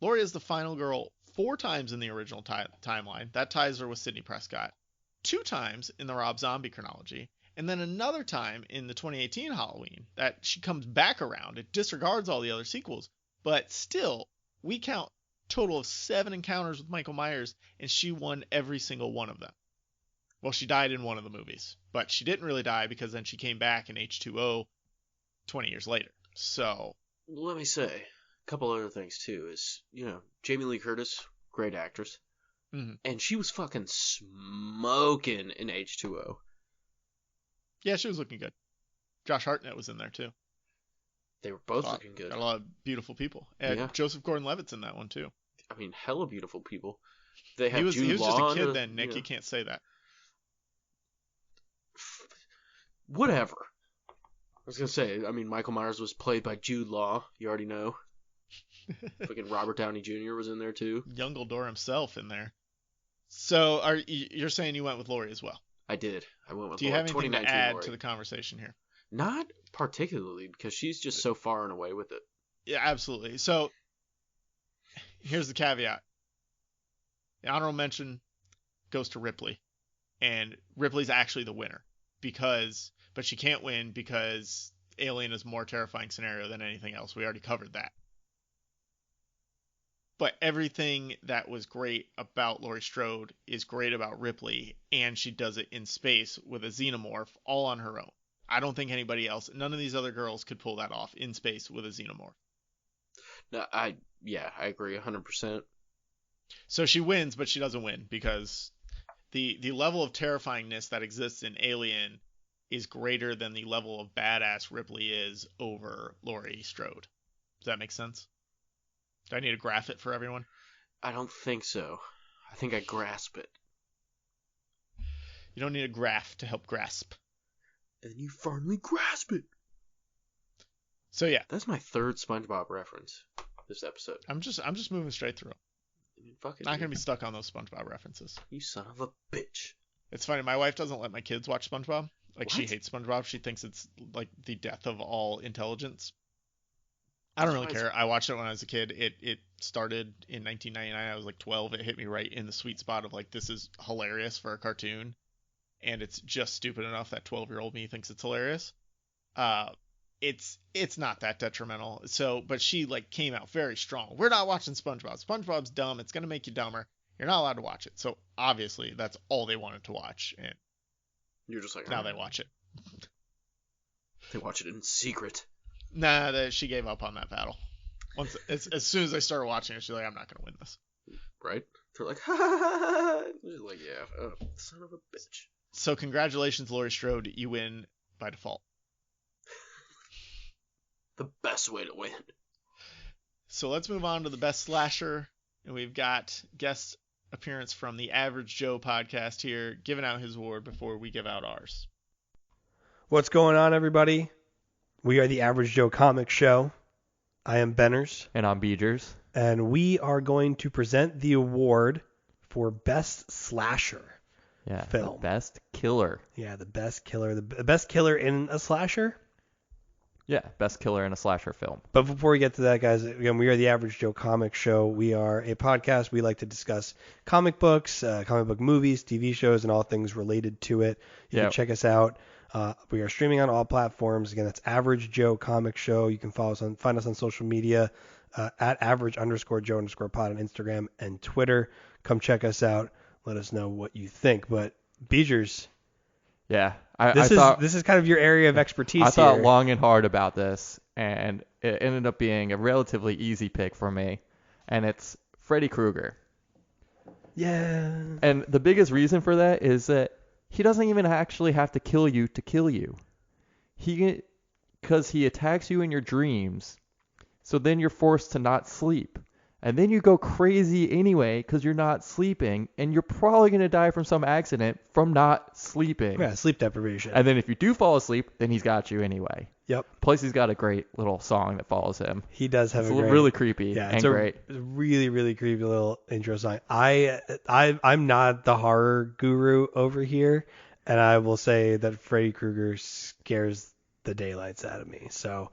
Laurie is the final girl 4 times in the original timeline. That ties her with Sidney Prescott. 2 times in the Rob Zombie chronology, and then another time in the 2018 Halloween that she comes back around. It disregards all the other sequels, but still, we count total of 7 encounters with Michael Myers, and she won every single one of them. Well, she died in one of the movies, but she didn't really die because then she came back in H2O 20 years later. So, let me say a couple other things too. Is, you know, Jamie Lee Curtis, great actress. Mm-hmm. And she was fucking smoking in H2O. Yeah, she was looking good. Josh Hartnett was in there too. They were both looking good. Got a lot of beautiful people. And yeah. Joseph Gordon-Levitt's in that one too. I mean, hella beautiful people. They have he was Jude just Law a kid then, Nick. You know. You can't say that. Whatever. I was gonna say, I mean, Michael Myers was played by Jude Law. You already know. Fucking Robert Downey Jr. was in there too. Youngledore himself in there. So you're saying you went with Laurie as well? I did. I went with Laurie. Do you have anything to add Laurie. to the conversation here? Not particularly, because she's just so far and away with it. Yeah, absolutely. So here's the caveat. The honorable mention goes to Ripley. And Ripley's actually the winner. But she can't win because Alien is a more terrifying scenario than anything else. We already covered that. But everything that was great about Laurie Strode is great about Ripley, and she does it in space with a xenomorph all on her own. I don't think anybody else, none of these other girls could pull that off in space with a xenomorph. No, I agree 100%. So she wins, but she doesn't win because the level of terrifyingness that exists in Alien is greater than the level of badass Ripley is over Laurie Strode. Does that make sense? Do I need to graph it for everyone? I don't think so. I think I grasp it. You don't need a graph to help grasp. And you firmly grasp it. So yeah. That's my 3rd SpongeBob reference this episode. I'm just moving straight through. I mean, fuck it. Not gonna be stuck on those SpongeBob references. You son of a bitch. It's funny, my wife doesn't let my kids watch SpongeBob. Like, What? she hates SpongeBob. She thinks it's like the death of all intelligence. I don't really care. I watched it when I was a kid. It started in 1999. I was like 12. It hit me right in the sweet spot of like, this is hilarious for a cartoon, and it's just stupid enough that 12-year-old me thinks it's hilarious. It's not that detrimental. So, but she like came out very strong. We're not watching SpongeBob. SpongeBob's dumb. It's gonna make you dumber. You're not allowed to watch it. So obviously that's all they wanted to watch, and you're just like, now they watch it. They watch it in secret. Nah, she gave up on that battle. As soon as I started watching it, she's like, I'm not going to win this. Right? They're like, ha ha ha ha. She's like, yeah, son of a bitch. So congratulations, Laurie Strode. You win by default. The best way to win. So let's move on to the best slasher. And we've got guest appearance from the Average Joe podcast here, giving out his award before we give out ours. What's going on, everybody? We are the Average Joe Comic Show. I am Benners. And I'm Beegers. And we are going to present the award for Best Slasher film. The best killer. Yeah, the best killer. The best killer in a slasher? Yeah, best killer in a slasher film. But before we get to that, guys, again, we are the Average Joe Comic Show. We are a podcast. We like to discuss comic books, comic book movies, TV shows, and all things related to it. You can check us out. We are streaming on all platforms. Again, that's Average Joe Comic Show. You can find us on social media at average_Joe_pod on Instagram and Twitter. Come check us out. Let us know what you think. But Beegers, yeah, this is kind of your area of expertise. I thought long and hard about this, and it ended up being a relatively easy pick for me, and it's Freddy Krueger. Yeah. And the biggest reason for that is that he doesn't even actually have to kill you to kill you. Because he attacks you in your dreams, so then you're forced to not sleep. And then you go crazy anyway because you're not sleeping, and you're probably going to die from some accident from not sleeping. Yeah, sleep deprivation. And then if you do fall asleep, then he's got you anyway. Yep. Plus, he's got a great little song that follows him. He does have really creepy and great. It's a really, really creepy little intro song. I'm not the horror guru over here, and I will say that Freddy Krueger scares the daylights out of me. So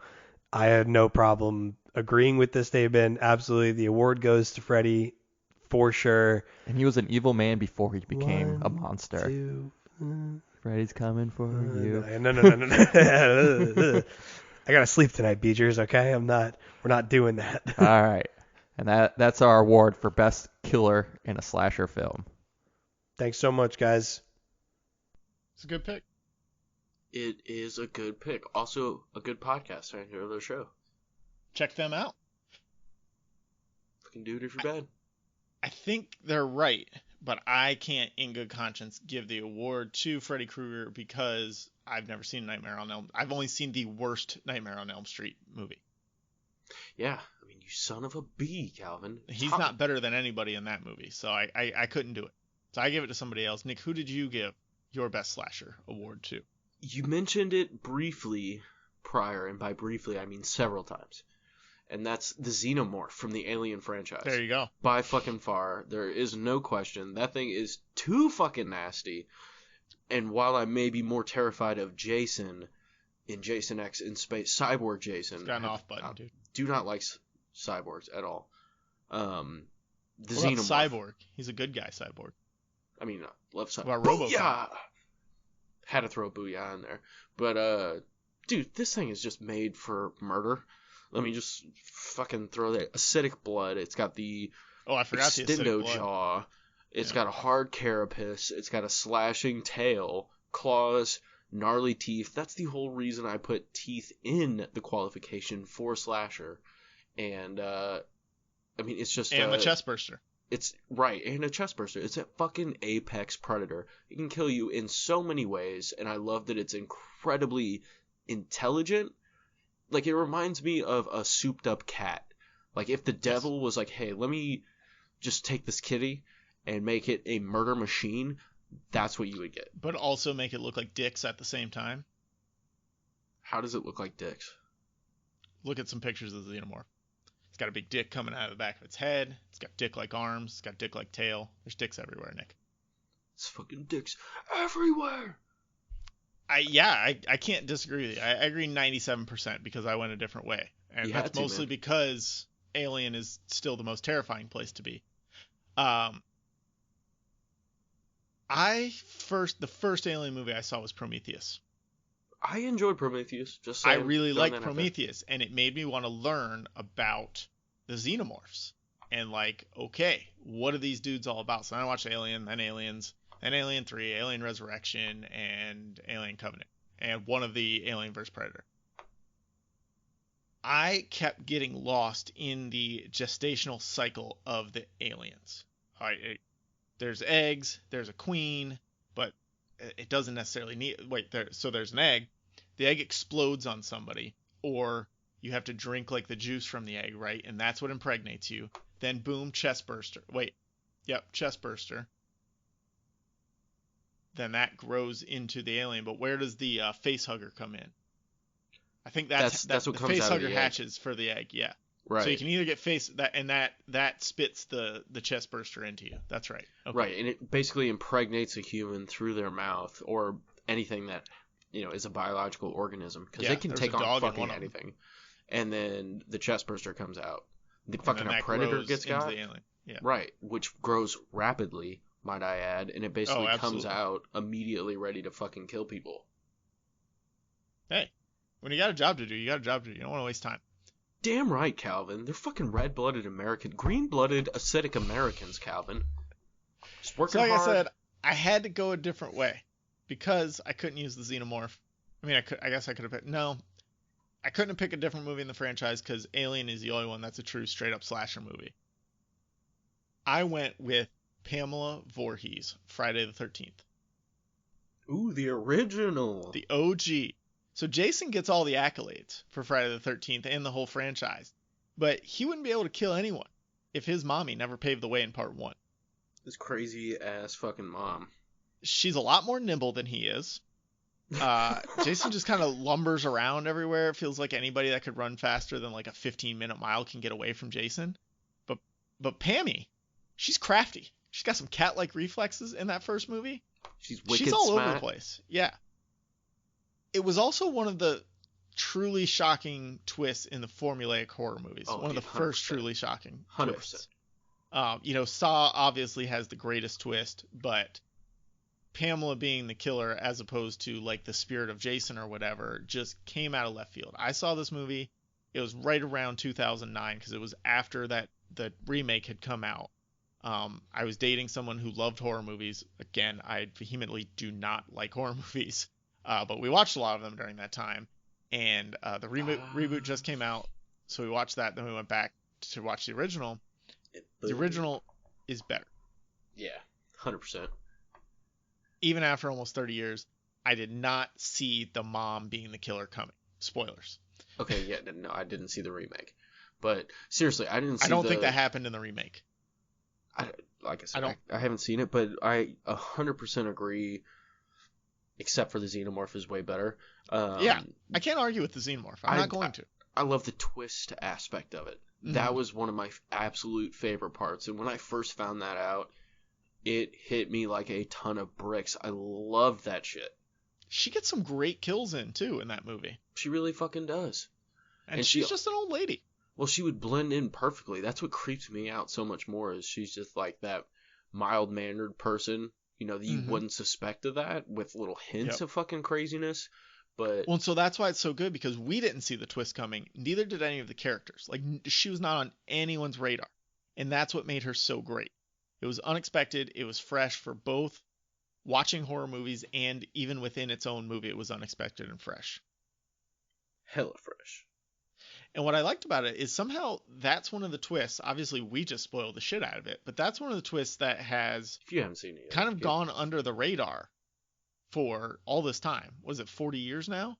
I had no problem agreeing with this statement. Absolutely, the award goes to Freddy for sure. And he was an evil man before he became a monster. Freddy's coming for you. No. I gotta sleep tonight, Beegers. Okay, we're not doing that. All right, and that's our award for best killer in a slasher film. Thanks so much, guys. It's a good pick. It is a good pick. Also, a good podcast. I enjoy their show. Check them out. Fucking do it if you're bad. I think they're right, but I can't in good conscience give the award to Freddy Krueger because I've never seen Nightmare on Elm. I've only seen the worst Nightmare on Elm Street movie. Yeah, I mean, you son of a bee, Calvin. He's not better than anybody in that movie, so I couldn't do it. So I give it to somebody else. Nick, who did you give your best slasher award to? You mentioned it briefly prior, and by briefly I mean several times. And that's the Xenomorph from the Alien franchise. There you go. By fucking far. There is no question. That thing is too fucking nasty. And while I may be more terrified of Jason in Jason X in Space, Cyborg Jason. It's got an off button, dude. Do not like cyborgs at all. The what Xenomorph. Cyborg? He's a good guy, Cyborg. I mean, love Cyborg. What about RoboCop? Booyah! Had to throw Booyah in there. But, dude, this thing is just made for murder. Let me just fucking throw that acidic blood. It's got the I forgot the acidic extendo blood. jaw. It's got a hard carapace. It's got a slashing tail, claws, gnarly teeth. That's the whole reason I put teeth in the qualification for slasher. And I mean, it's just the chest burster. It's right, and a chest burster. It's a fucking apex predator. It can kill you in so many ways, and I love that it's incredibly intelligent. Like, it reminds me of a souped up cat. Like, if the devil was like, hey, let me just take this kitty and make it a murder machine, that's what you would get. But also make it look like dicks at the same time. How does it look like dicks? Look at some pictures of the Xenomorph. It's got a big dick coming out of the back of its head. It's got dick-like arms. It's got dick-like tail. There's dicks everywhere, Nick. It's fucking dicks everywhere. I can't disagree with you. I agree 97% because I went a different way. And that's mostly because Alien is still the most terrifying place to be. The first Alien movie I saw was Prometheus. I enjoyed Prometheus. I really liked Prometheus, and it made me want to learn about the Xenomorphs. And like, okay, what are these dudes all about? So then I watched Alien, then Aliens, then Alien 3, Alien Resurrection, and Alien Covenant, and one of the Alien vs. Predator. I kept getting lost in the gestational cycle of the aliens. There's eggs, there's a queen, but it doesn't necessarily need... So there's an egg, the egg explodes on somebody, or you have to drink like the juice from the egg, right? And that's what impregnates you. Then boom, chest burster. Chest burster. Then that grows into the alien. But where does the face hugger come in? I think That's the what comes face out of hugger the egg. hatches for the egg. Yeah. Right. So you can either get face that spits the chest burster into you. That's right. Okay. Right, and it basically impregnates a human through their mouth or anything that is a biological organism because they can there's take a on dog in fucking one of them. anything. And then the chest burster comes out. The And fucking then that predator grows gets into got. the alien. Yeah. Right, which grows rapidly, might I add, and it basically comes absolutely. out immediately ready to fucking kill people. Hey, when you got a job to do, you got a job to do. You don't want to waste time. Damn right, Calvin. They're fucking red-blooded green-blooded acidic Americans, Calvin. Just working So like hard. I said, I had to go a different way because I couldn't use the xenomorph. I mean, I guess I could have picked. No, I couldn't have picked a different movie in the franchise because Alien is the only one that's a true straight-up slasher movie. I went with Pamela Voorhees, Friday the 13th. Ooh, the original. The OG. So Jason gets all the accolades for Friday the 13th and the whole franchise, but he wouldn't be able to kill anyone if his mommy never paved the way in part 1. This crazy ass fucking mom. She's a lot more nimble than he is. Jason just kind of lumbers around everywhere. It feels like anybody that could run faster than like a 15-minute mile can get away from Jason. But Pammy, she's crafty. She's got some cat-like reflexes in that first movie. She's wicked She's all smart. over the place. Yeah. It was also one of the truly shocking twists in the formulaic horror movies. Oh, one of the 100%. first truly shocking 100%. twists. Saw obviously has the greatest twist, but Pamela being the killer as opposed to like the spirit of Jason or whatever just came out of left field. I saw this movie. It was right around 2009 because it was after that the remake had come out. I was dating someone who loved horror movies. Again, I vehemently do not like horror movies, but we watched a lot of them during that time. And the reboot just came out, so we watched that. Then we went back to watch the original. The original is better. Yeah, 100%. Even after almost 30 years, I did not see the mom being the killer coming. Spoilers. Okay, yeah, no, I didn't see the remake. But seriously, I didn't see I don't think that happened in the remake. Like I said, I haven't seen it, but I 100% agree, except for the xenomorph is way better. Yeah, I can't argue with the xenomorph. I'm not going to. I love the twist aspect of it. Mm-hmm. That was one of my absolute favorite parts. And when I first found that out, it hit me like a ton of bricks. I love that shit. She gets some great kills in, too, in that movie. She really fucking does. And she's just an old lady. Well, she would blend in perfectly. That's what creeps me out so much more is she's just like that mild-mannered person, that you wouldn't suspect of that with little hints of fucking craziness. But well, so that's why it's so good because we didn't see the twist coming. Neither did any of the characters. Like, she was not on anyone's radar. And that's what made her so great. It was unexpected. It was fresh for both watching horror movies and even within its own movie. It was unexpected and fresh. Hella fresh. And what I liked about it is somehow that's one of the twists. Obviously, we just spoiled the shit out of it, but that's one of the twists that has if you haven't seen it yet, kind of gone under the radar for all this time. Was it 40 years now?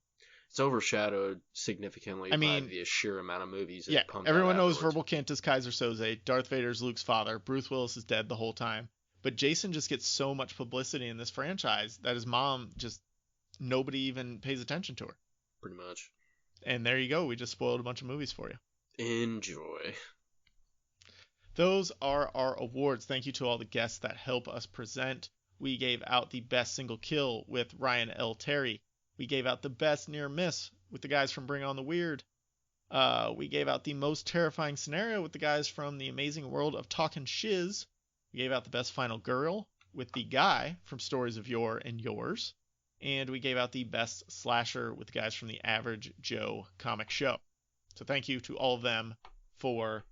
It's overshadowed significantly by the sheer amount of movies. Yeah, everyone knows Verbal Kint is Kaiser Soze. Darth Vader's Luke's father. Bruce Willis is dead the whole time. But Jason just gets so much publicity in this franchise that his mom just nobody even pays attention to her. Pretty much. And there you go. We just spoiled a bunch of movies for you. Enjoy. Those are our awards. Thank you to all the guests that help us present. We gave out the best single kill with Ryan L. Terry. We gave out the best near miss with the guys from Bring On the Weird. We gave out the most terrifying scenario with the guys from The Amazing World of Talkin' Shiz. We gave out the best final girl with the guy from Stories of Yore and Yours. And we gave out the best slasher with the guys from the Average Joe Comic Show. So thank you to all of them for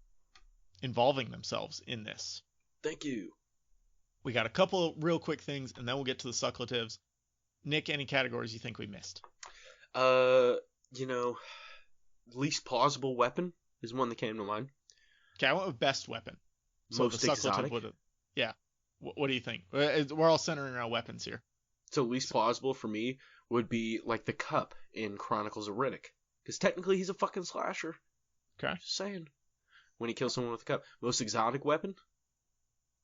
involving themselves in this. Thank you. We got a couple of real quick things, and then we'll get to the sucklatives. Nick, any categories you think we missed? Least plausible weapon is one that came to mind. Okay, I went with best weapon. So most the exotic? Yeah. What do you think? We're all centering around weapons here. So least plausible for me would be like the cup in Chronicles of Riddick. Because technically he's a fucking slasher. Okay. Just saying. When he kills someone with a cup. Most exotic weapon?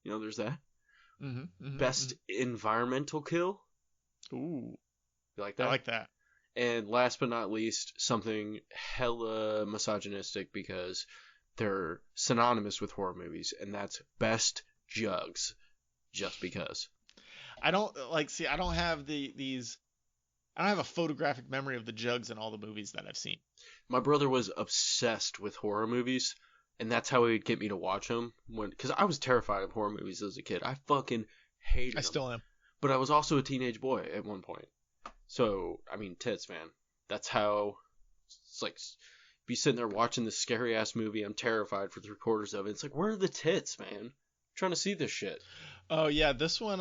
There's that. Best environmental kill? Ooh. You like that? I like that. And last but not least, something hella misogynistic because they're synonymous with horror movies, and that's best jugs. Just because. I don't I don't have I don't have a photographic memory of the jugs in all the movies that I've seen. My brother was obsessed with horror movies, and that's how he would get me to watch them. Because I was terrified of horror movies as a kid. I fucking hated them. I still am. But I was also a teenage boy at one point. So, I mean, tits, man. That's how. It's like, be sitting there watching this scary ass movie. I'm terrified for 3/4 of it. It's like, where are the tits, man? I'm trying to see this shit. Oh yeah, this one.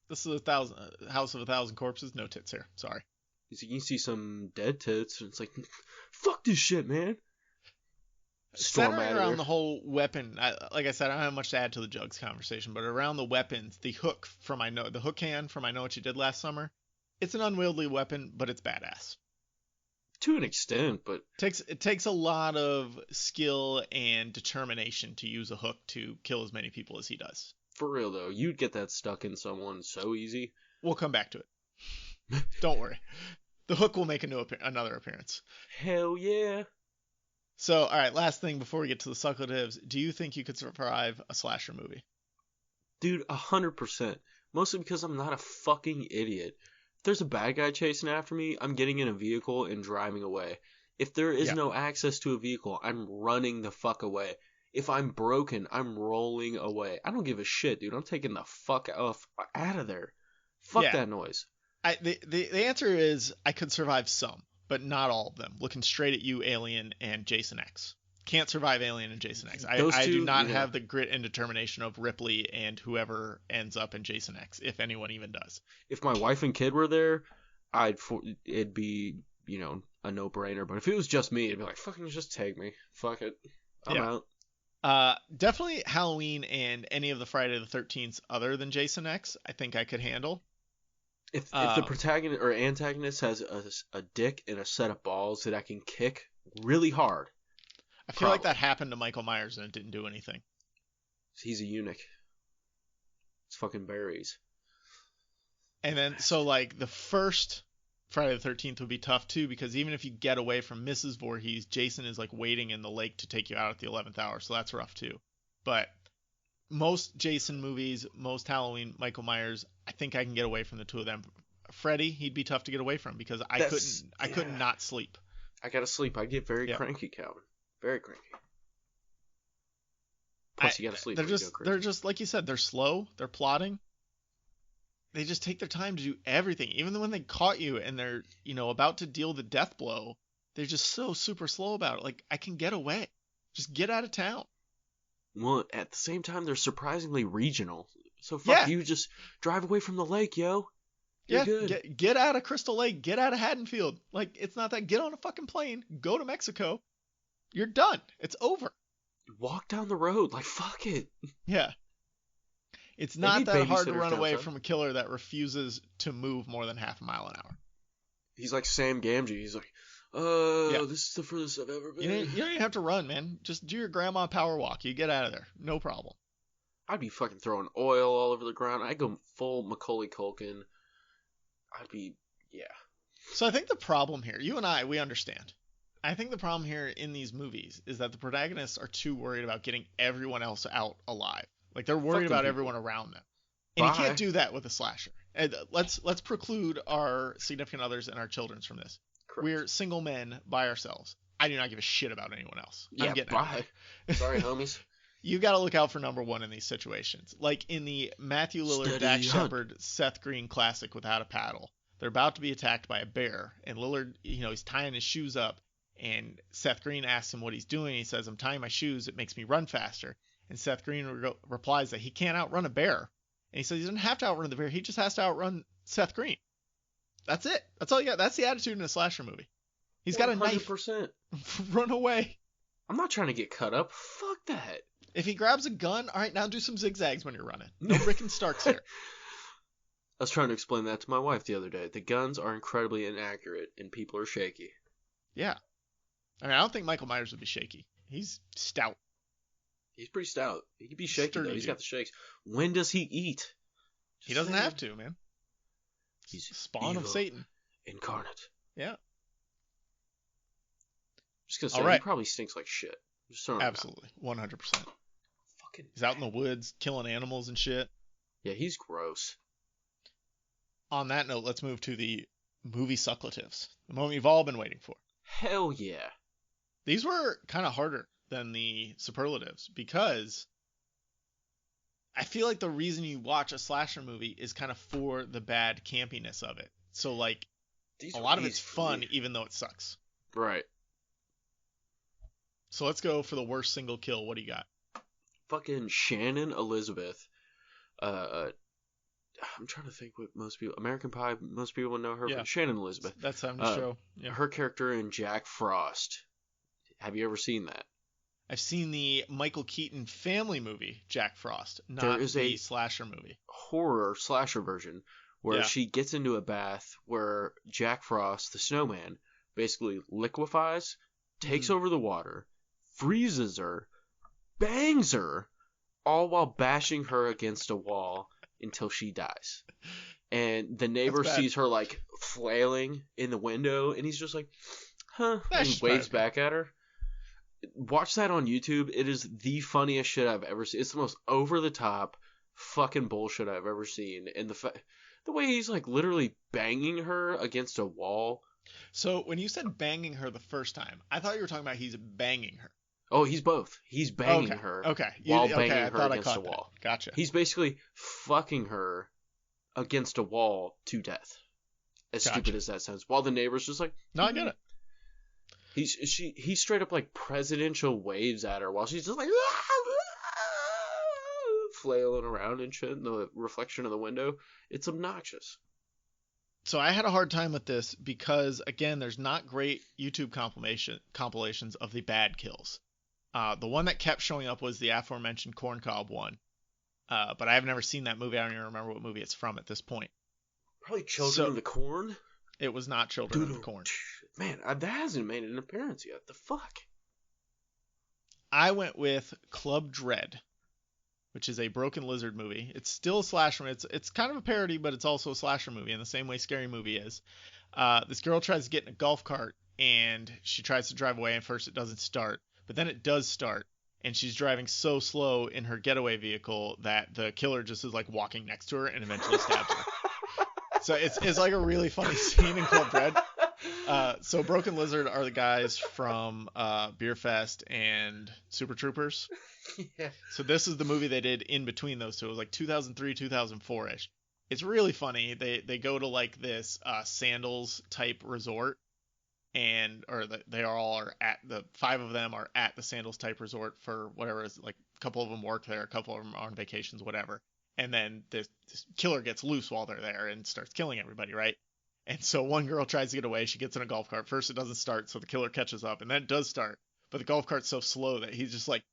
This is House of 1,000 Corpses. No tits here. Sorry. You can see some dead tits, and it's like, fuck this shit, man. Centering around the whole weapon, like I said, I don't have much to add to the jugs conversation, but around the weapons, the hook the hook hand from I Know What You Did Last Summer, it's an unwieldy weapon, but it's badass. To an extent, but it takes a lot of skill and determination to use a hook to kill as many people as he does. For real though, you'd get that stuck in someone so easy. We'll come back to it. Don't worry. The hook will make another appearance. Hell yeah. So, all right, last thing before we get to the sucklatives, do you think you could survive a slasher movie? Dude, 100%. Mostly because I'm not a fucking idiot. If there's a bad guy chasing after me, I'm getting in a vehicle and driving away. If there is no access to a vehicle, I'm running the fuck away. If I'm broken, I'm rolling away. I don't give a shit, dude. I'm taking the fuck out of there. Fuck that noise. The answer is I could survive some, but not all of them. Looking straight at you, Alien and Jason X. Can't survive Alien and Jason X. I do not have the grit and determination of Ripley and whoever ends up in Jason X, if anyone even does. If my wife and kid were there, it'd be, a no-brainer. But if it was just me, it'd be like, fucking just take me. Fuck it. I'm out. Definitely Halloween and any of the Friday the 13th other than Jason X, I think I could handle. If the protagonist or antagonist has a dick and a set of balls that I can kick really hard. I feel like that happened to Michael Myers and it didn't do anything. He's a eunuch. It's fucking berries. And then, so like the first Friday the 13th would be tough too, because even if you get away from Mrs. Voorhees, Jason is like waiting in the lake to take you out at the 11th hour, so that's rough too. But most Jason movies, most Halloween, Michael Myers, I think I can get away from the two of them. Freddy, he'd be tough to get away from because I couldn't not sleep. I gotta sleep. I get very cranky, Calvin. Very cranky. Plus, you gotta sleep. They're just like you said. They're slow. They're plotting. They just take their time to do everything. Even when they caught you and they're about to deal the death blow, they're just so super slow about it. Like, I can get away. Just get out of town. Well, at the same time, they're surprisingly regional. So fuck you. Just drive away from the lake, yo. You're good. Get out of Crystal Lake. Get out of Haddonfield. Like, it's not that. Get on a fucking plane. Go to Mexico. You're done. It's over. Walk down the road. Like, fuck it. Yeah. It's not that hard to run away from a killer that refuses to move more than half a mile an hour. He's like Sam Gamgee. He's like, this is the furthest I've ever been. You don't even have to run, man. Just do your grandma power walk. You get out of there. No problem. I'd be fucking throwing oil all over the ground. I'd go full Macaulay Culkin. So I think the problem here, you and I, we understand. I think the problem here in these movies is that the protagonists are too worried about getting everyone else out alive. Like, they're worried about everyone around them. And you can't do that with a slasher. And let's preclude our significant others and our children from this. Correct. We're single men by ourselves. I do not give a shit about anyone else. Yeah, I'm getting bye. Sorry, homies. You got to look out for number one in these situations. Like in the Matthew Lillard, Dak Shepard, Seth Green classic Without a Paddle. They're about to be attacked by a bear. And Lillard, he's tying his shoes up. And Seth Green asks him what he's doing. He says, I'm tying my shoes. It makes me run faster. And Seth Green replies that he can't outrun a bear. And he says he doesn't have to outrun the bear. He just has to outrun Seth Green. That's it. That's all you got. That's the attitude in a slasher movie. He's got a knife. 100%. Run away. I'm not trying to get cut up. Fuck that. If he grabs a gun, all right, now do some zigzags when you're running. No Rick and Starks here. I was trying to explain that to my wife the other day. The guns are incredibly inaccurate and people are shaky. Yeah. I mean, I don't think Michael Myers would be shaky. He's stout. He's pretty stout. He could be shaky, though. He's got the shakes. When does he eat? He doesn't have to, man. He's spawn evil. Of Satan. incarnate. Yeah. Just gonna say, All right. he probably stinks like shit. Just throwing it out. Absolutely. 100%. Fucking. He's out in the woods killing animals and shit. Yeah, he's gross. On that note, let's move to the movie sucklatives. The moment you've all been waiting for. Hell yeah. These were kind of harder than the superlatives because I feel like the reason you watch a slasher movie is kind of for the bad campiness of it. So, like, a lot of it's fun even though it sucks. Right. So let's go for the worst single kill. What do you got? Fucking Shannon Elizabeth. I'm trying to think what most people... American Pie, most people would know her from Shannon Elizabeth. That's time to show. Yeah. Her character in Jack Frost. Have you ever seen that? I've seen the Michael Keaton family movie, Jack Frost, not the slasher movie. Horror slasher version where she gets into a bath where Jack Frost, the snowman, basically liquefies, takes over the water, freezes her, bangs her, all while bashing her against a wall until she dies. And the neighbor sees her like flailing in the window, and he's just like, huh, and he waves back at her. Watch that on YouTube. It is the funniest shit I've ever seen. It's the most over-the-top fucking bullshit I've ever seen. And the way he's like literally banging her against a wall. So when you said banging her the first time, I thought you were talking about he's banging her. Oh, he's both. He's banging her while banging her against a wall. Gotcha. He's basically fucking her against a wall to death. As stupid as that sounds. While the neighbor's just like... No, I get it. He straight up like presidential waves at her while she's just like flailing around and shit in the reflection of the window. It's obnoxious. So I had a hard time with this because, again, there's not great YouTube compilations of the bad kills. The one that kept showing up was the aforementioned Corncob one. But I have never seen that movie. I don't even remember what movie it's from at this point. Probably Children of the Corn? It was not Children of the Corn. Man, that hasn't made an appearance yet. The fuck? I went with Club Dread, which is a Broken Lizard movie. It's still a slasher. It's kind of a parody, but it's also a slasher movie in the same way Scary Movie is. This girl tries to get in a golf cart, and she tries to drive away, and first it doesn't start. But then it does start, and she's driving so slow in her getaway vehicle that the killer just is like walking next to her and eventually stabs her. So it's like a really funny scene in Club Dread. So Broken Lizard are the guys from Beer Fest and Super Troopers. Yeah. So this is the movie they did in between those two. It was like 2003, 2004-ish. It's really funny. They go to like this sandals type resort, they all are at the 5 of them are at the sandals type resort for whatever is like a couple of them work there, a couple of them are on vacations, whatever. And then this killer gets loose while they're there and starts killing everybody, right? And so one girl tries to get away. She gets in a golf cart. First it doesn't start, so the killer catches up, and then it does start. But the golf cart's so slow that he's just like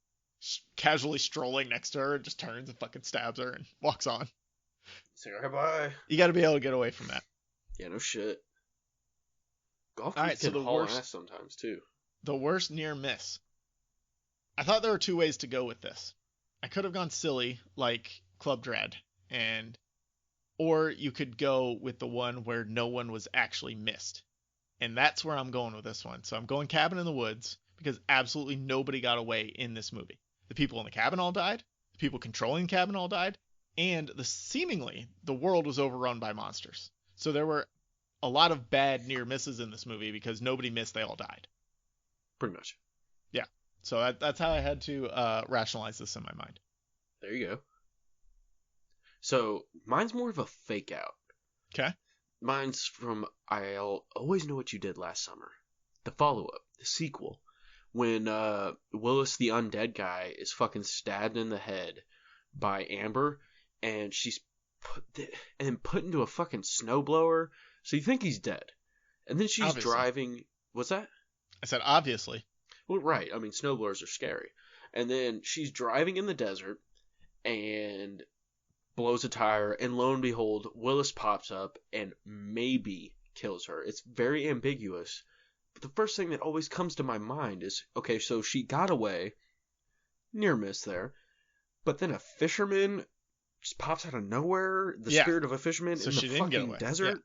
casually strolling next to her and just turns and fucking stabs her and walks on. Say bye. You got to be able to get away from that. Yeah, no shit. Golf carts can haul ass sometimes too. The worst near miss. I thought there were 2 ways to go with this. I could have gone silly like Club Dread, or you could go with the one where no one was actually missed. And that's where I'm going with this one. So I'm going Cabin in the Woods because absolutely nobody got away in this movie. The people in the cabin all died. The people controlling the cabin all died. And seemingly the world was overrun by monsters. So there were a lot of bad near misses in this movie because nobody missed, they all died. Pretty much. Yeah. So that's how I had to rationalize this in my mind. There you go. So mine's more of a fake out. Okay. Mine's from I'll Always Know What You Did Last Summer. The follow-up, the sequel. When Willis the undead guy is fucking stabbed in the head by Amber, and she's put into a fucking snowblower, so you think he's dead. And then she's driving... What's that? I said obviously. Well, right. I mean, snowblowers are scary. And then she's driving in the desert, and blows a tire, and lo and behold, Willis pops up and maybe kills her. It's very ambiguous. But the first thing that always comes to my mind is, okay, so she got away, near miss there, but then a fisherman just pops out of nowhere, the spirit of a fisherman in the fucking desert.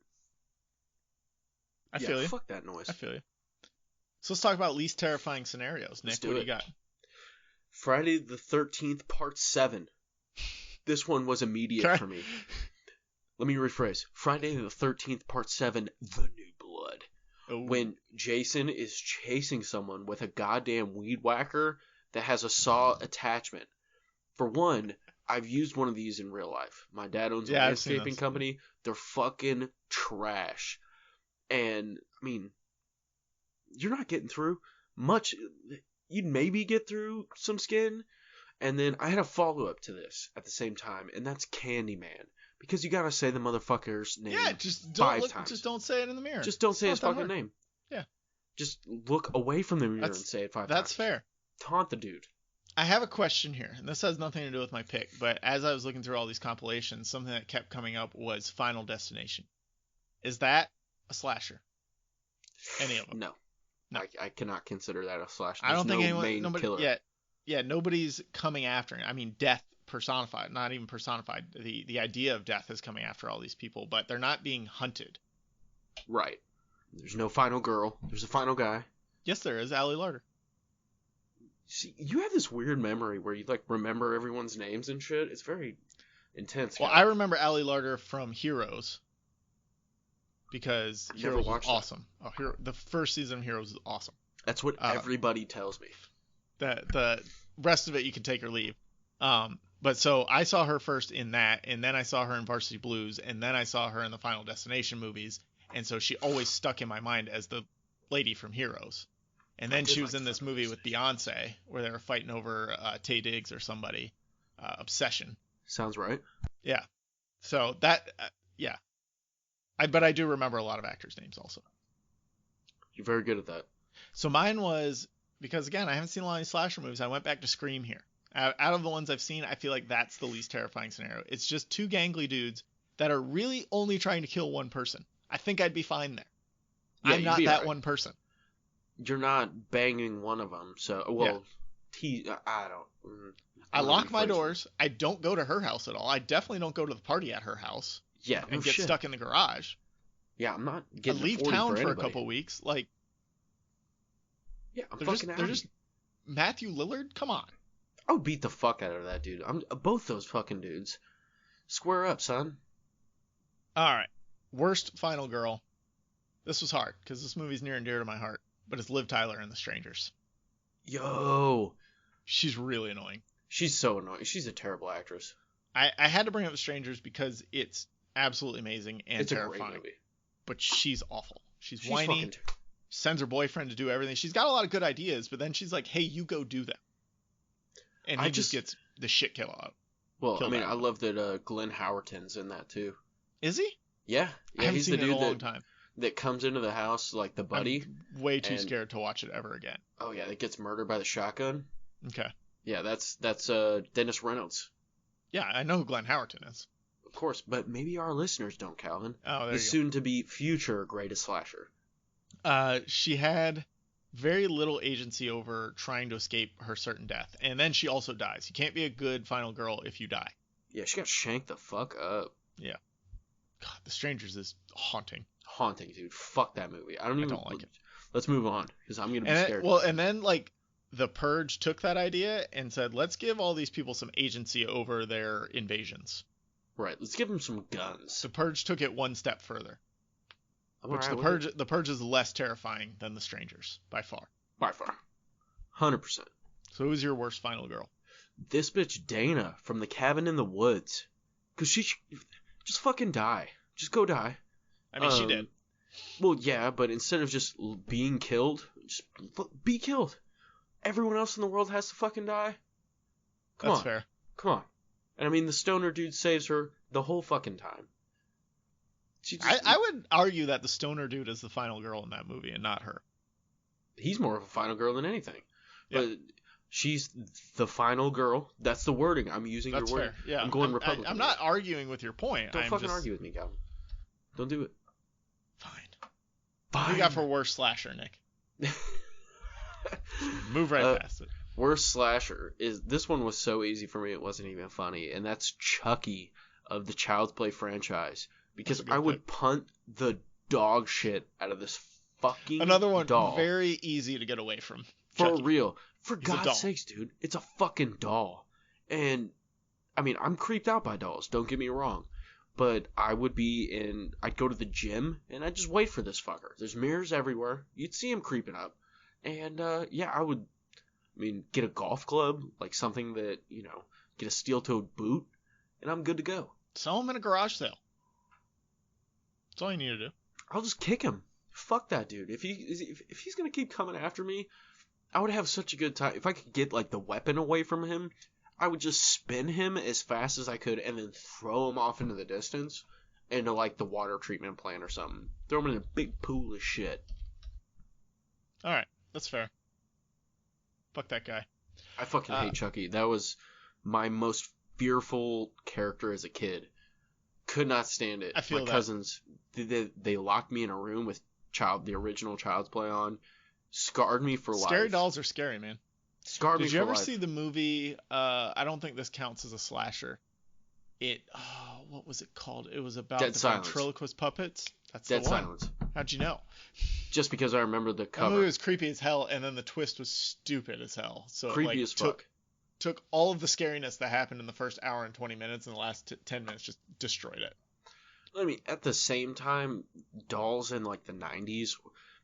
I feel you. Fuck that noise. I feel you. So let's talk about least terrifying scenarios. Nick, what do you got? Friday the 13th, Part 7. This one was immediate for me. Let me rephrase. Friday the 13th, Part 7, The New Blood. Ooh. When Jason is chasing someone with a goddamn weed whacker that has a saw attachment. For one, I've used one of these in real life. My dad owns a landscaping company. They're fucking trash. And, I mean, you're not getting through much. You'd maybe get through some skin. And then I had a follow-up to this at the same time, and that's Candyman. Because you gotta say the motherfucker's name five times. Just don't say it in the mirror. Just don't say his fucking name. Yeah. Just look away from the mirror and say it 5 times. That's fair. Taunt the dude. I have a question here, and this has nothing to do with my pick, but as I was looking through all these compilations, something that kept coming up was Final Destination. Is that a slasher? Any of them? No. I cannot consider that a slasher. I don't think nobody killer. Yeah, nobody's coming after him. I mean, death personified, not even personified. The idea of death is coming after all these people, but they're not being hunted. Right. There's no final girl. There's a final guy. Yes, there is. Allie Larder. See, you have this weird memory where you like remember everyone's names and shit. It's very intense. Well, I remember Allie Larder from Heroes because Heroes was awesome. Oh, the first season of Heroes is awesome. That's what everybody tells me. The rest of it you can take or leave. But so I saw her first in that, and then I saw her in Varsity Blues, and then I saw her in the Final Destination movies, and so she always stuck in my mind as the lady from Heroes. And then she was in this movie with Beyonce where they were fighting over Taye Diggs or somebody. Obsession. Sounds right. Yeah. So that, yeah. But I do remember a lot of actors' names also. You're very good at that. So mine was, because again, I haven't seen a lot of slasher movies. I went back to Scream here. Out of the ones I've seen, I feel like that's the least terrifying scenario. It's just two gangly dudes that are really only trying to kill one person. I think I'd be fine there. Yeah, I'm not that one person. You're not banging one of them, so I don't. I lock my doors. I don't go to her house at all. I definitely don't go to the party at her house. Yeah, and get stuck in the garage. Yeah, I'm not getting. I leave town for a couple weeks. Like, yeah, they're just Matthew Lillard. Come on. I would beat the fuck out of that dude. Both those fucking dudes. Square up, son. All right. Worst final girl. This was hard because this movie's near and dear to my heart. But it's Liv Tyler in The Strangers. Yo. She's really annoying. She's so annoying. She's a terrible actress. I had to bring up The Strangers because it's absolutely amazing and terrifying. A great movie. But she's awful. She's whiny. Sends her boyfriend to do everything. She's got a lot of good ideas, but then she's like, hey, you go do them. And he just gets the shit killed out. Well, I mean, I love that Glenn Howerton's in that too. Is he? Yeah. He's the dude in a long time. That comes into the house like the buddy. I'm way too scared to watch it ever again. Oh yeah, that gets murdered by the shotgun. Okay. Yeah, that's Dennis Reynolds. Yeah, I know who Glenn Howerton is. Of course, but maybe our listeners don't, Calvin. Oh, there the soon-to-be future greatest slasher. She had very little agency over trying to escape her certain death, and then she also dies. You can't be a good final girl if you die. Yeah, she got shanked the fuck up. Yeah. God, The Strangers is haunting. Haunting, dude. Fuck that movie. I don't like it. Let's move on, because I'm gonna be scared. And then like The Purge took that idea and said, let's give all these people some agency over their invasions. Right. Let's give them some guns. The Purge took it one step further. Which right, the Purge is less terrifying than The Strangers by far. By far. 100%. So who's your worst final girl? This bitch Dana from The Cabin in the Woods. Because she just fucking die. Just go die. I mean, she did. Well, yeah, but instead of just being killed, just be killed. Everyone else in the world has to fucking die. That's fair. Come on. And I mean, the stoner dude saves her the whole fucking time. I would argue that the stoner dude is the final girl in that movie and not her. He's more of a final girl than anything. Yeah. But she's the final girl. That's the wording. I'm using That's your wording. Fair. Yeah. I'm going Republican. I'm not arguing with your point. Don't fucking argue with me, Calvin. Don't do it. Fine. What do you got for worst slasher, Nick? Move right past it. Worst slasher is this one was so easy for me it wasn't even funny, and that's Chucky of the Child's Play franchise. Because I would punt the dog shit out of this fucking Another one doll. very easy to get away from. For Chucky. real. For He's a doll. God's sakes, dude. It's a fucking doll. And, I mean, I'm creeped out by dolls. Don't get me wrong. But I'd go to the gym, and I'd just wait for this fucker. There's mirrors everywhere. You'd see him creeping up. And, I would, get a golf club, like something that, get a steel-toed boot, and I'm good to go. Sell him in a garage sale. That's all you need to do. I'll just kick him. Fuck that dude. If he's gonna keep coming after me, I would have such a good time. If I could get like the weapon away from him, I would just spin him as fast as I could and then throw him off into the distance into like the water treatment plant or something. Throw him in a big pool of shit. All right, that's fair. Fuck that guy. I fucking hate Chucky. That was my most fearful character as a kid. Could not stand it. I feel my that. Cousins, they locked me in a room with the original Child's Play on. Scarred me for life. Scary dolls are scary, man. Scarred me for life. Did you ever see the movie? I don't think this counts as a slasher. What was it called? It was about Dead the Silence. ventriloquist puppets. That's Dead the one. Silence. How'd you know? Just because I remember the That cover. movie was creepy as hell, and then the twist was stupid as hell. So Creepy it, as fuck. Took all of the scariness that happened in the first hour and 20 minutes, and the last 10 minutes just destroyed it. At the same time, dolls in like the 90s,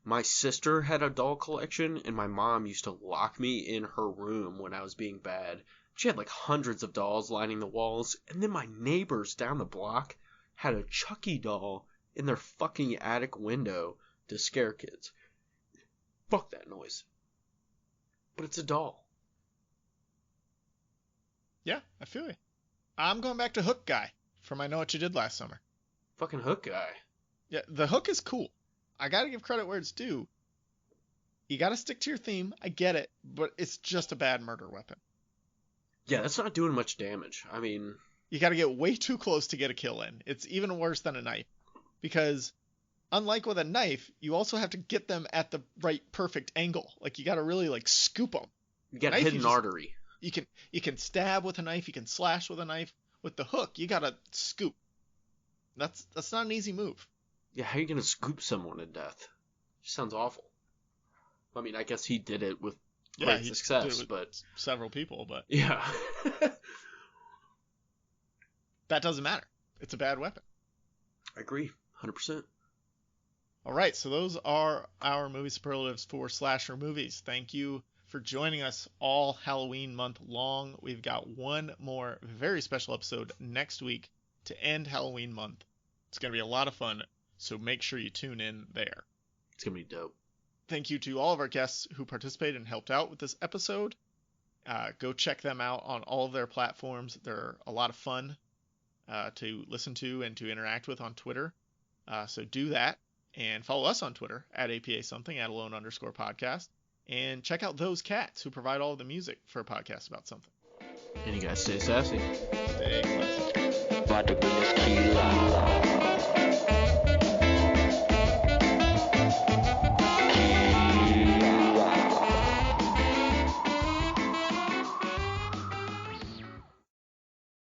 my sister had a doll collection, and my mom used to lock me in her room when I was being bad. She had like hundreds of dolls lining the walls, and then my neighbors down the block had a Chucky doll in their fucking attic window to scare kids. Fuck that noise. But it's a doll. Yeah, I feel you. I'm going back to Hook Guy from I Know What You Did Last Summer. Fucking Hook Guy. Yeah, the hook is cool. I gotta give credit where it's due. You gotta stick to your theme. I get it, but it's just a bad murder weapon. Yeah, that's not doing much damage. You gotta get way too close to get a kill in. It's even worse than a knife. Because, unlike with a knife, you also have to get them at the right perfect angle. Like, you gotta really, scoop them. You got a hidden artery. You can stab with a knife, you can slash with a knife. With the hook, you gotta scoop. That's not an easy move. Yeah, how are you gonna scoop someone to death? Sounds awful. I guess he did it with great success, did it with but several people, but yeah. That doesn't matter. It's a bad weapon. I agree, 100%. All right, so those are our movie superlatives for slasher movies. Thank you for joining us all Halloween month long. We've got one more very special episode next week to end Halloween month. It's going to be a lot of fun, so make sure you tune in there. It's going to be dope. Thank you to all of our guests who participated and helped out with this episode. Go check them out on all of their platforms. They're a lot of fun to listen to and to interact with on Twitter. So do that, and follow us on Twitter at APA something, at alone_podcast. And check out those cats who provide all of the music for a podcast about something. And you guys stay sassy. Stay classy. Pada punya kila